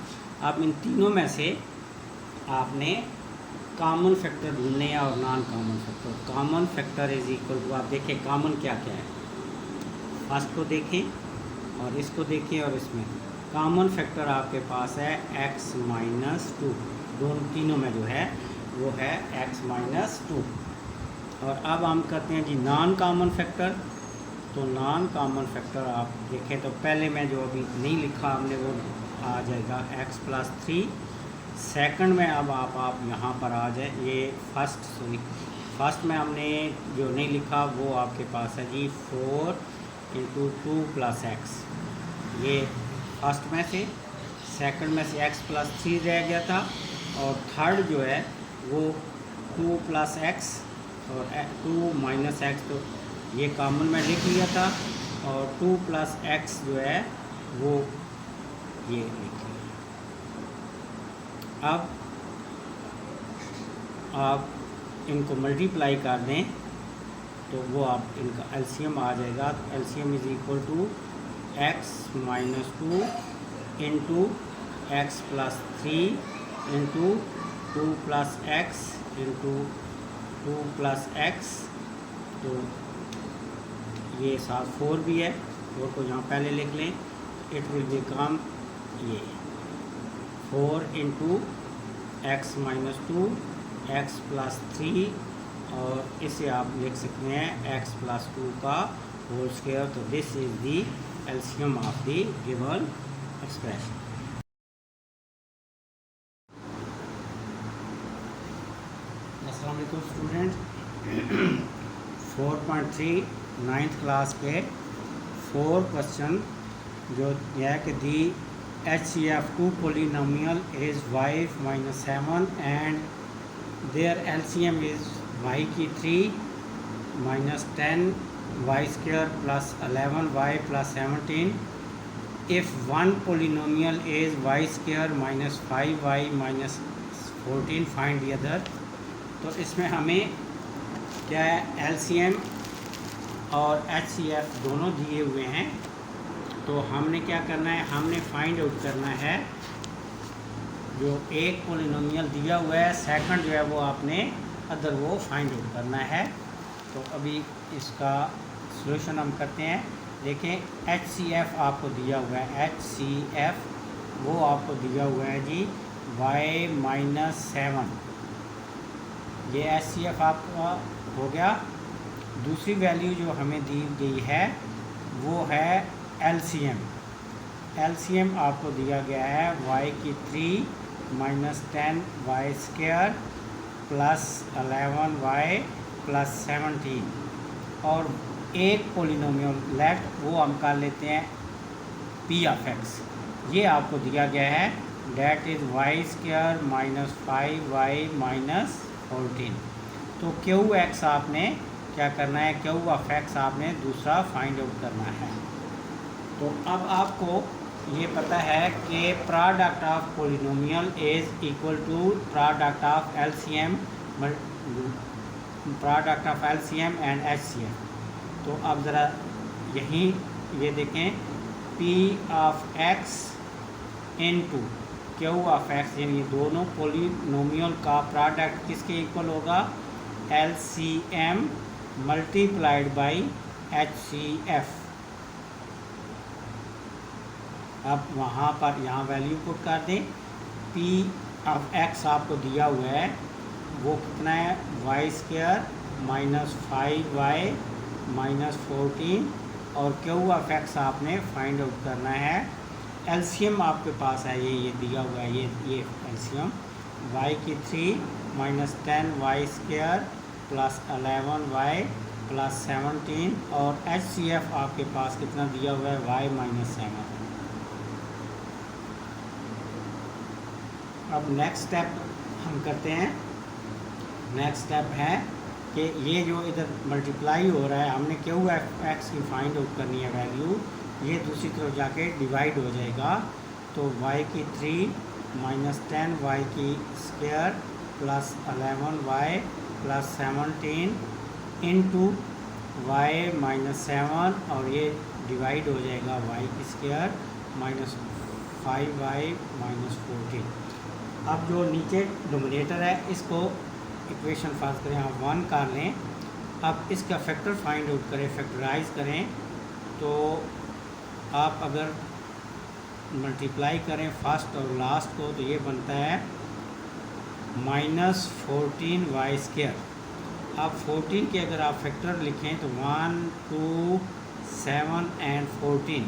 अब इन तीनों में से आपने कॉमन फैक्टर ढूंढने हैं और non common factor. Common factor is equal to, आप देखें कॉमन क्या क्या है, फर्स्ट को देखें और इसको देखें और इसमें कॉमन फैक्टर आपके पास है x माइनस 2, दोनों तीनों में जो है वो है x माइनस 2। और अब हम करते हैं जी नॉन कॉमन फैक्टर। तो नॉन कॉमन फैक्टर आप देखें तो पहले में जो अभी नहीं लिखा हमने वो आ जाएगा x प्लस 3। सेकंड में अब आप यहाँ पर आ जाए, ये फर्स्ट में हमने जो नहीं लिखा वो आपके पास है जी 4 इंटू 2 प्लस एक्स, ये फर्स्ट में से। सेकंड में से x प्लस 3 रह गया था, और थर्ड जो है वो 2 प्लस एक्स और 2 माइनस एक्स, तो ये कॉमन में लिख लिया था, और 2 प्लस एक्स जो है वो ये लिख लिया। अब आप इनको मल्टीप्लाई कर दें तो वो आप इनका एलसीएम आ जाएगा। तो LCM is equal to x minus 2 into x plus 3 into 2 plus x into 2 plus x. तो ये साथ 4 भी है, 4 को यहाँ पहले लिख लें, इट विल बिकम ये 4 into x minus 2 x plus 3, और इसे आप लिख सकते हैं x प्लस 2 का होल स्क्वायर। तो this is the LCM of the given expression. अस्सलाम वालेकुम स्टूडेंट। 4.3 9th क्लास के 4 क्वेश्चन जो यह है कि दी HCF2 polynomial is y minus 7 and their LCM is y की 3 minus 10 y square plus 11 y plus 17. If one polynomial is y square minus 5y minus 14, find the other. तो इसमें हमें क्या है, LCM और HCF दोनों दिए हुए हैं। तो हमने क्या करना है, हमने फाइंड आउट करना है जो एक पोलिनोमियल दिया हुआ है, सेकंड जो है वो आपने अदर वो फाइंड आउट करना है। तो अभी इसका सॉल्यूशन हम करते हैं। देखें HCF आपको दिया हुआ है, HCF वो आपको दिया हुआ है जी y माइनस 7, ये HCF आपका हो गया। दूसरी वैल्यू जो हमें दी गई है वो है LCM। LCM आपको दिया गया है y की 3 minus 10 y square plus 11 y plus 17 और एक पोलिनोमियल लेफ्ट वो हम कर लेते हैं P ऑफ x। ये आपको दिया गया है that is y square minus 5y minus 14। तो QX आपने क्या करना है, Q ऑफ x आपने दूसरा फाइंड आउट करना है। तो अब आपको ये पता है कि product of polynomial is equal to product of LCM and HCF। तो अब ज़रा यहीं ये देखें P of x into Q of x, यानी ये दोनों पोलिनोमियल का प्रोडक्ट किसके इक्वल होगा, LCM मल्टीप्लाइड बाई HCF। अब वहाँ पर यहाँ वैल्यू पुट कर दें। P ऑफ x आपको दिया हुआ है वो कितना है, y square minus 5y minus 14 और Q ऑफ x आपने फाइंड आउट करना है। LCM आपके पास है ये दिया हुआ है, ये LCM y की 3 minus 10 y square plus 11y plus 17 और HCF आपके पास कितना दिया हुआ है, y माइनस 7। अब नेक्स्ट स्टेप हम करते हैं। नेक्स्ट स्टेप है कि ये जो इधर मल्टीप्लाई हो रहा है, हमने QX की फाइंड आउट करनी है वैल्यू, ये दूसरी तरफ जाके डिवाइड हो जाएगा। तो y की 3 माइनस 10 y की square plus 11y plus 17 into y minus 7 और ये डिवाइड हो जाएगा y की स्क्वायर माइनस 5y माइनस 14। अब जो नीचे डोमिनेटर है इसको इक्वेशन पास करें, आप 1 कर लें। अब इसका फैक्टर फाइंड आउट करें, फैक्टराइज करें। तो आप अगर मल्टीप्लाई करें फर्स्ट और लास्ट को तो ये बनता है माइनस 14y स्क्वायर। अब 14 के अगर आप फैक्टर लिखें तो 1 2 7 एंड 14।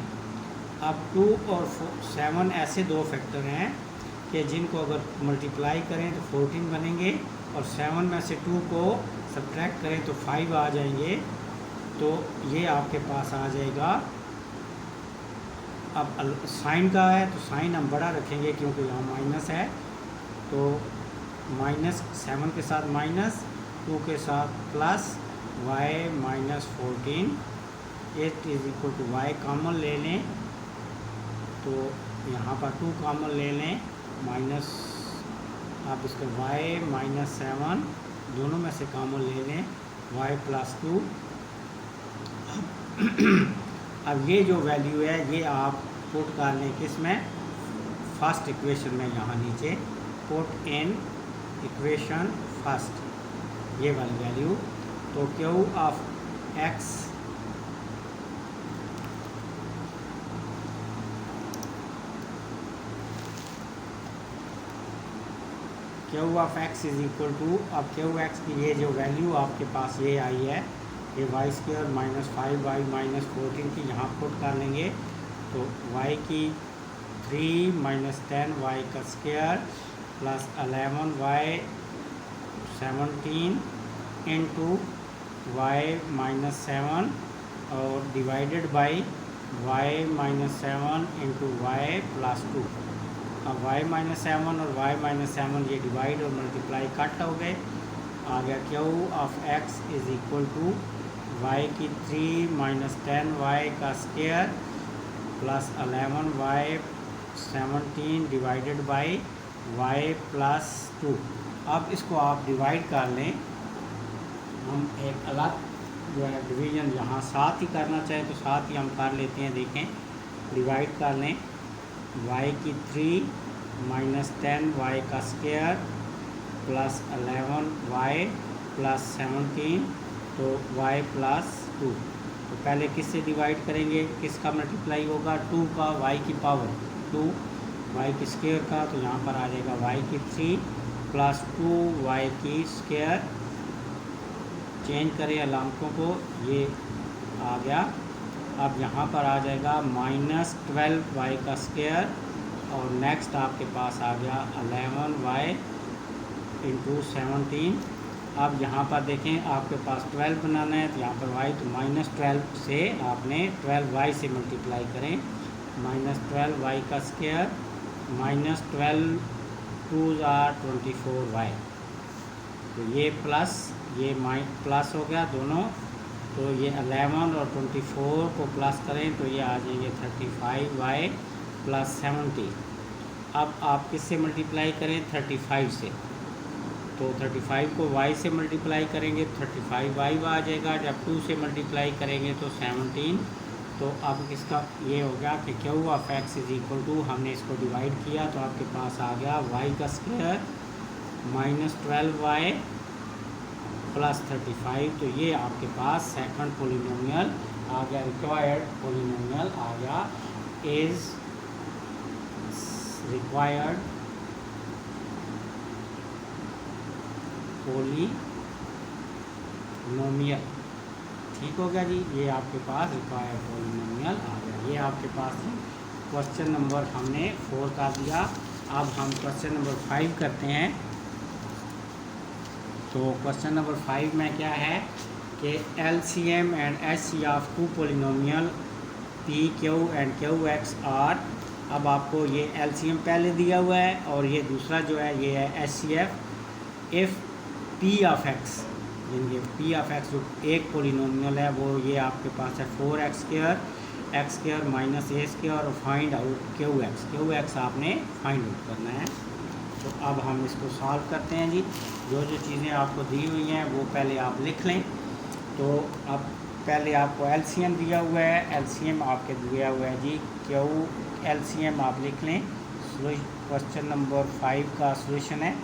अब 2 और 7 ऐसे दो फैक्टर हैं कि जिनको अगर मल्टीप्लाई करें तो 14 बनेंगे और 7 में से 2 को सब्ट्रैक्ट करें तो 5 आ जाएंगे। तो ये आपके पास आ जाएगा। अब साइन का है तो साइन हम बड़ा रखेंगे क्योंकि यहाँ माइनस है। तो माइनस 7 के साथ माइनस, 2 के साथ plus y minus 14 8 is equal to y common ले लें। तो यहाँ पर 2 कॉमन ले लें, माइनस आप इसको y माइनस 7 दोनों में से कॉमन ले लें, y प्लस 2। अब ये जो वैल्यू है ये आप पुट कर लें किस में, फर्स्ट इक्वेशन में, यहाँ नीचे पुट इन इक्वेशन फर्स्ट ये वाली वैल्यू। तो Q of x is equal to, अब QX की ये जो वैल्यू आपके पास ये आई है, ये y square minus 5y minus 14 की यहाँ पुट कर लेंगे। तो y की 3 माइनस 10y का square plus 11y 17 into y minus 7 और divided by y minus 7 into y plus 2। अब वाई माइनस 7 और वाई माइनस 7 ये डिवाइड और मल्टीप्लाई कट हो गए। आ गया Q of x is equal to y की 3 माइनस 10 वाई का square plus 11 y 17 divided by y plus 2। अब इसको आप डिवाइड कर लें। हम एक अलग जो है डिवीज़न यहाँ साथ ही करना चाहें तो साथ ही हम कर लेते हैं। देखें, डिवाइड कर लें y की 3 माइनस 10 वाई का स्क्वायर प्लस 11 वाई प्लस 17 तो y प्लस 2। तो पहले किससे डिवाइड करेंगे, किसका मल्टीप्लाई होगा, 2 का y की पावर 2 y की स्क्वायर का, तो यहाँ पर आ जाएगा y की 3 प्लस 2 y की स्क्वायर। चेंज करें अलामतों को, ये आ गया। अब यहाँ पर आ जाएगा माइनस 12 वाई का स्क्वायर और नेक्स्ट आपके पास आ गया 11 वाई इंटू 17। अब यहाँ पर देखें आपके पास 12 बनाना है तो यहाँ पर y तो माइनस 12 से आपने 12 वाई से मल्टीप्लाई करें। माइनस 12 वाई का स्क्वायर माइनस 12 2 आर 24 वाई। तो ये प्लस ये प्लस हो गया दोनों। तो ये 11 और 24 को प्लस करें तो ये आ जाएंगे 35 वाई प्लस 70। अब आप किससे मल्टीप्लाई करें, 35 से। तो 35 को y से मल्टीप्लाई करेंगे 35 वाई आ जाएगा। जब 2 से मल्टीप्लाई करेंगे तो 17। तो अब इसका ये हो गया कि Q of x is equal to, हमने इसको डिवाइड किया तो आपके पास आ गया y का स्क्वायर माइनस 12 वाई प्लस 35। तो ये आपके पास सेकंड पोलिनोमियल आ गया, रिक्वायर्ड पोलिनोमियल आ गया। Is required polynomial. ठीक हो गया जी, ये आपके पास रिक्वायर्ड पोलिनोमियल आ गया। ये आपके पास क्वेश्चन नंबर हमने 4 का दिया। अब हम क्वेश्चन नंबर 5 करते हैं। तो क्वेश्चन नंबर 5 में क्या है कि LCM एंड HC of 2 polynomial PQ and QX are. अब आपको ये LCM पहले दिया हुआ है और ये दूसरा जो है ये है HCF। If P of X, यानी P ऑफ X जो एक पोलिनोमियल है वो ये आपके पास है 4x square minus a square और फाइंड आउट QX आपने फाइंड आउट करना है। तो अब हम इसको सॉल्व करते हैं जी। जो चीज़ें आपको दी हुई हैं वो पहले आप लिख लें। तो अब पहले आपको LCM दिया हुआ है, LCM आपके दिया हुआ है जी LCM आप लिख लें। क्वेश्चन नंबर 5 का सोल्यूशन है।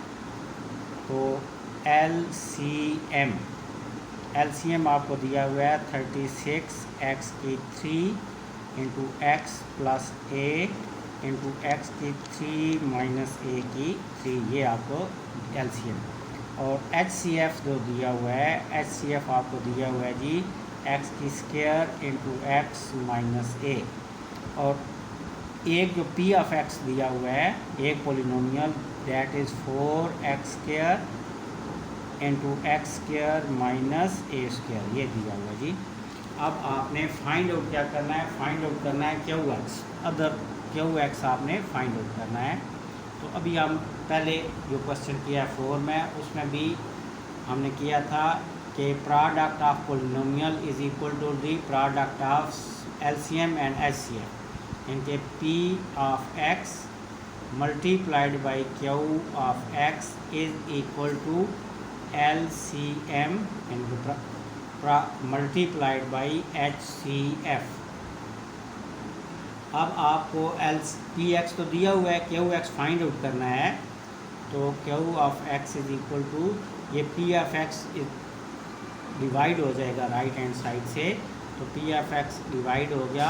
तो LCM आपको दिया हुआ है 36x की 3 into x plus a into x की 3 माइनस a की 3, ये आपको LCM। और HCF जो दिया हुआ है, HCF आपको दिया हुआ है जी x की square into x minus a। और एक जो P ऑफ X दिया हुआ है, एक polynomial that is 4x square into x square minus a square, ये दिया हुआ है जी। अब आपने फाइंड आउट क्या करना है, फाइंड आउट करना है QX, अदर QX आपने फाइंड आउट करना है। तो अभी हम पहले जो क्वेश्चन किया 4 में, उसमें भी हमने किया था कि product of polynomial is equal to the product of LCM and HCF। इनके P of X multiplied by Q of X is equal to LCM multiplied by HCF। अब आपको PX तो दिया हुआ है, QX फाइंड आउट करना है। तो Q of X is equal to, ये P ऑफ X डिवाइड हो जाएगा राइट हैंड साइड से, तो P ऑफ X डिवाइड हो गया,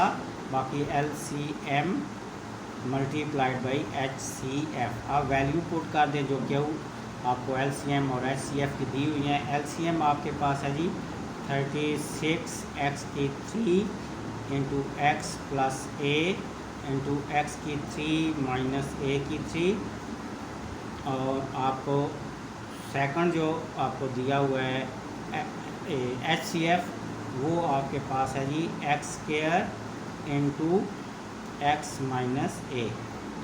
बाकी LCM मल्टीप्लाइड बाई HCF। अब वैल्यू पुट कर दें जो Q आपको LCM और HCF की दी हुई है। LCM आपके पास है जी 36x की 3 into x plus a into x की 3 माइनस a की 3। और आपको सेकंड जो आपको दिया हुआ है HCF, वो आपके पास है जी x square into x minus a.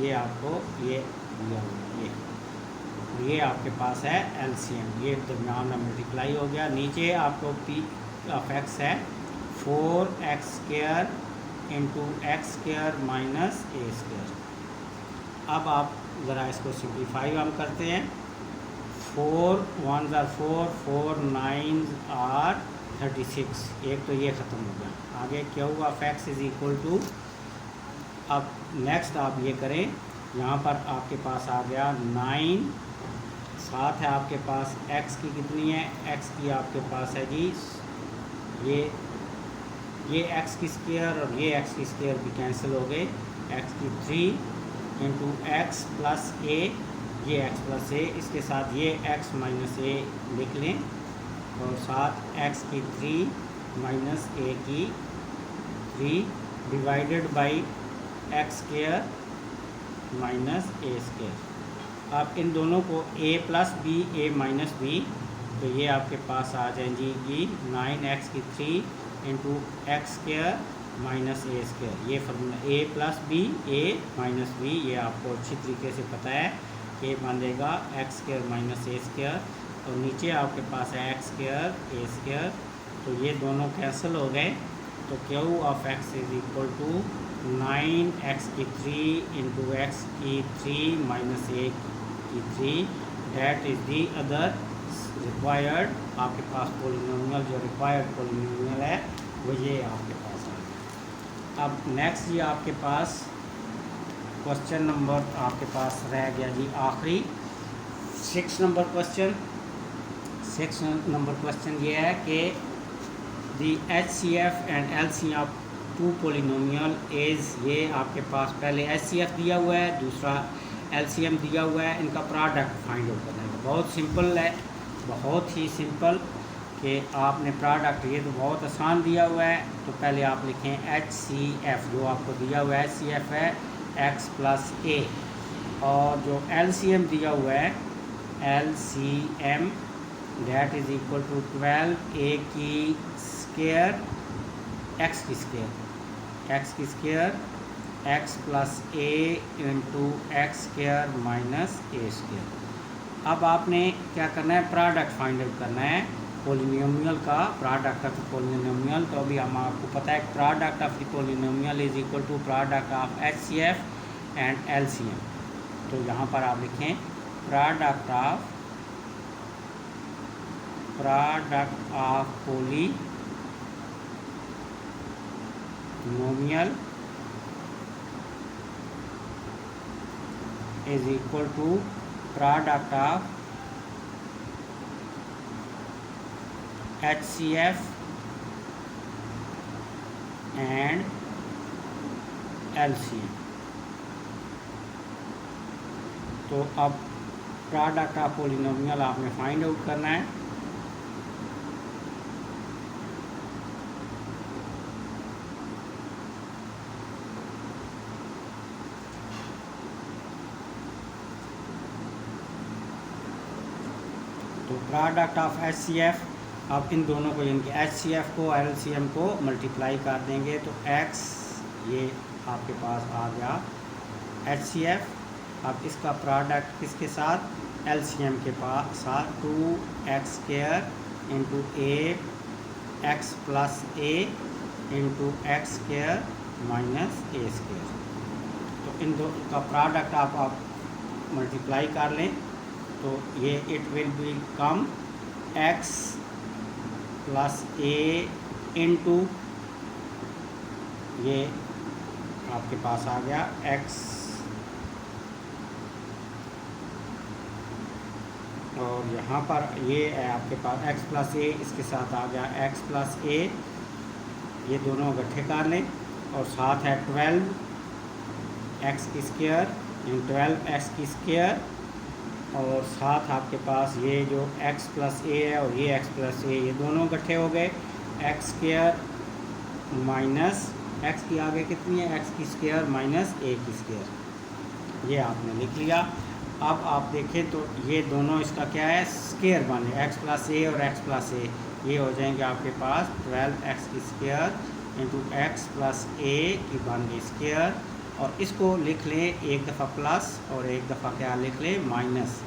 ये आपको ये दिया हुआ ये आपके पास है एलसीएम। ये दरम्यान में मल्टीप्लाई हो गया। नीचे आपको पी ऑफ एक्स है 4x square into x square minus a square. अब आप ज़रा इसको सिंप्लीफाई हम करते हैं। 4 1 ज़ा 4, 4 9 आर 36। एक तो ये ख़त्म हो गया। आगे क्या हुआ, of x is equal to, अब नेक्स्ट आप ये करें, यहाँ पर आपके पास आ गया 9, साथ है आपके पास x की कितनी है, x की आपके पास है जी ये x की स्क्वायर और ये x की स्क्वायर भी कैंसिल हो गए। x की 3 इंटू एक्स प्लस ए, ये x प्लस ए, इसके साथ ये x माइनस ए लिख लें और साथ x की 3 माइनस ए की 3 divided by x square minus a square. आप इन दोनों को a plus b a minus B, तो ये आपके पास आ जाएगी 9x की 3 into x square minus a square. ये formula a plus b a minus b, ये आपको अच्छी तरीके से पता है कि बन जाएगा x square minus a square. और नीचे आपके पास है एक्स स्क्वायर ए स्क्वायर, तो ये दोनों कैंसिल हो गए। तो q of x is equal to 9x की 3 इंटू एक्स की 3 माइनस ए की 3, that is the other required. आपके पास पोलिनोमियल जो रिक्वायर्ड पोलिनोमियल है वो ये आपके पास आ गया। अब नेक्स्ट ये आपके पास क्वेश्चन नंबर आपके पास रह गया जी आखिरी 6 नंबर क्वेश्चन। 6 नंबर क्वेश्चन ये है कि the HCF and LCM of two polynomial is, ये आपके पास पहले HCF दिया हुआ है, दूसरा LCM दिया हुआ है, इनका प्रोडक्ट फाइंड आउट करना है। बहुत सिंपल है, बहुत ही सिंपल कि आपने प्रोडक्ट, ये तो बहुत आसान दिया हुआ है। तो पहले आप लिखें HCF, जो आपको दिया हुआ है HCF है x प्लस ए, और जो LCM दिया हुआ है LCM that is equal to 12a की स्क्वायर x की square x plus a into x square minus a square. अब आपने क्या करना है, प्रोडक्ट फाइंड आउट करना है पोलिनोमियल का, प्रोडक्ट ऑफ पोलिनोमियल। तो अभी हम आपको पता है product of the polynomial is equal to product of HCF and LCM। तो यहाँ पर आप लिखें product of polynomial is equal to product of HCF and LCM। तो अब प्रोडक्ट ऑफ पोलिनोमियल आपने फाइंड आउट करना है। तो प्रोडक्ट ऑफ HCF, अब इन दोनों को, यानी कि HCF को LCM को मल्टीप्लाई कर देंगे तो x ये आपके पास आ गया HCF। अब इसका प्रोडक्ट किसके साथ, LCM के पास साथ 2x square into A x plus a into x square minus a square. तो इन दो का प्रोडक्ट आप मल्टीप्लाई कर लें तो ये it will be come x plus a into, ये आपके पास आ गया x, और यहाँ पर ये है आपके पास x प्लस ए, इसके साथ आ गया x प्लस ए, ये दोनों इकट्ठे कर लें, और साथ है 12x की स्क्वायर इन 12x की स्क्वायर, और साथ आपके पास ये जो x प्लस ए है और ये x प्लस ए, ये दोनों इकट्ठे हो गए एक्स स्क्वायर माइनस x की आगे कितनी है, x की स्क्वायर माइनस ए की स्क्वायर, ये आपने लिख लिया। अब आप देखें तो ये दोनों इसका क्या है, स्क्वायर बने x प्लस ए और x प्लस ए, ये हो जाएंगे आपके पास 12x² इंटू एक्स प्लस ए की बन गई स्क्वायर, और इसको लिख लें एक दफ़ा प्लस और एक दफ़ा क्या लिख लें माइनस।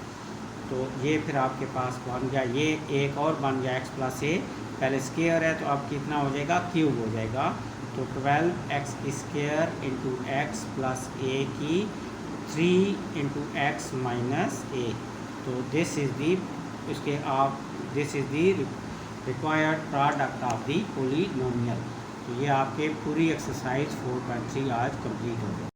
तो ये फिर आपके पास बन गया, ये एक और बन गया एक्स प्लस ए, पहले स्क्वायर है तो अब कितना हो जाएगा क्यूब हो जाएगा। तो 12x² इंटू एक्स प्लस ए की 3 इंटू एक्स माइनस ए। तो दिस इज़ दी इसके आप this is the required product of the polynomial. तो ये आपके पूरी एक्सरसाइज 4.3 आज कंप्लीट हो गई।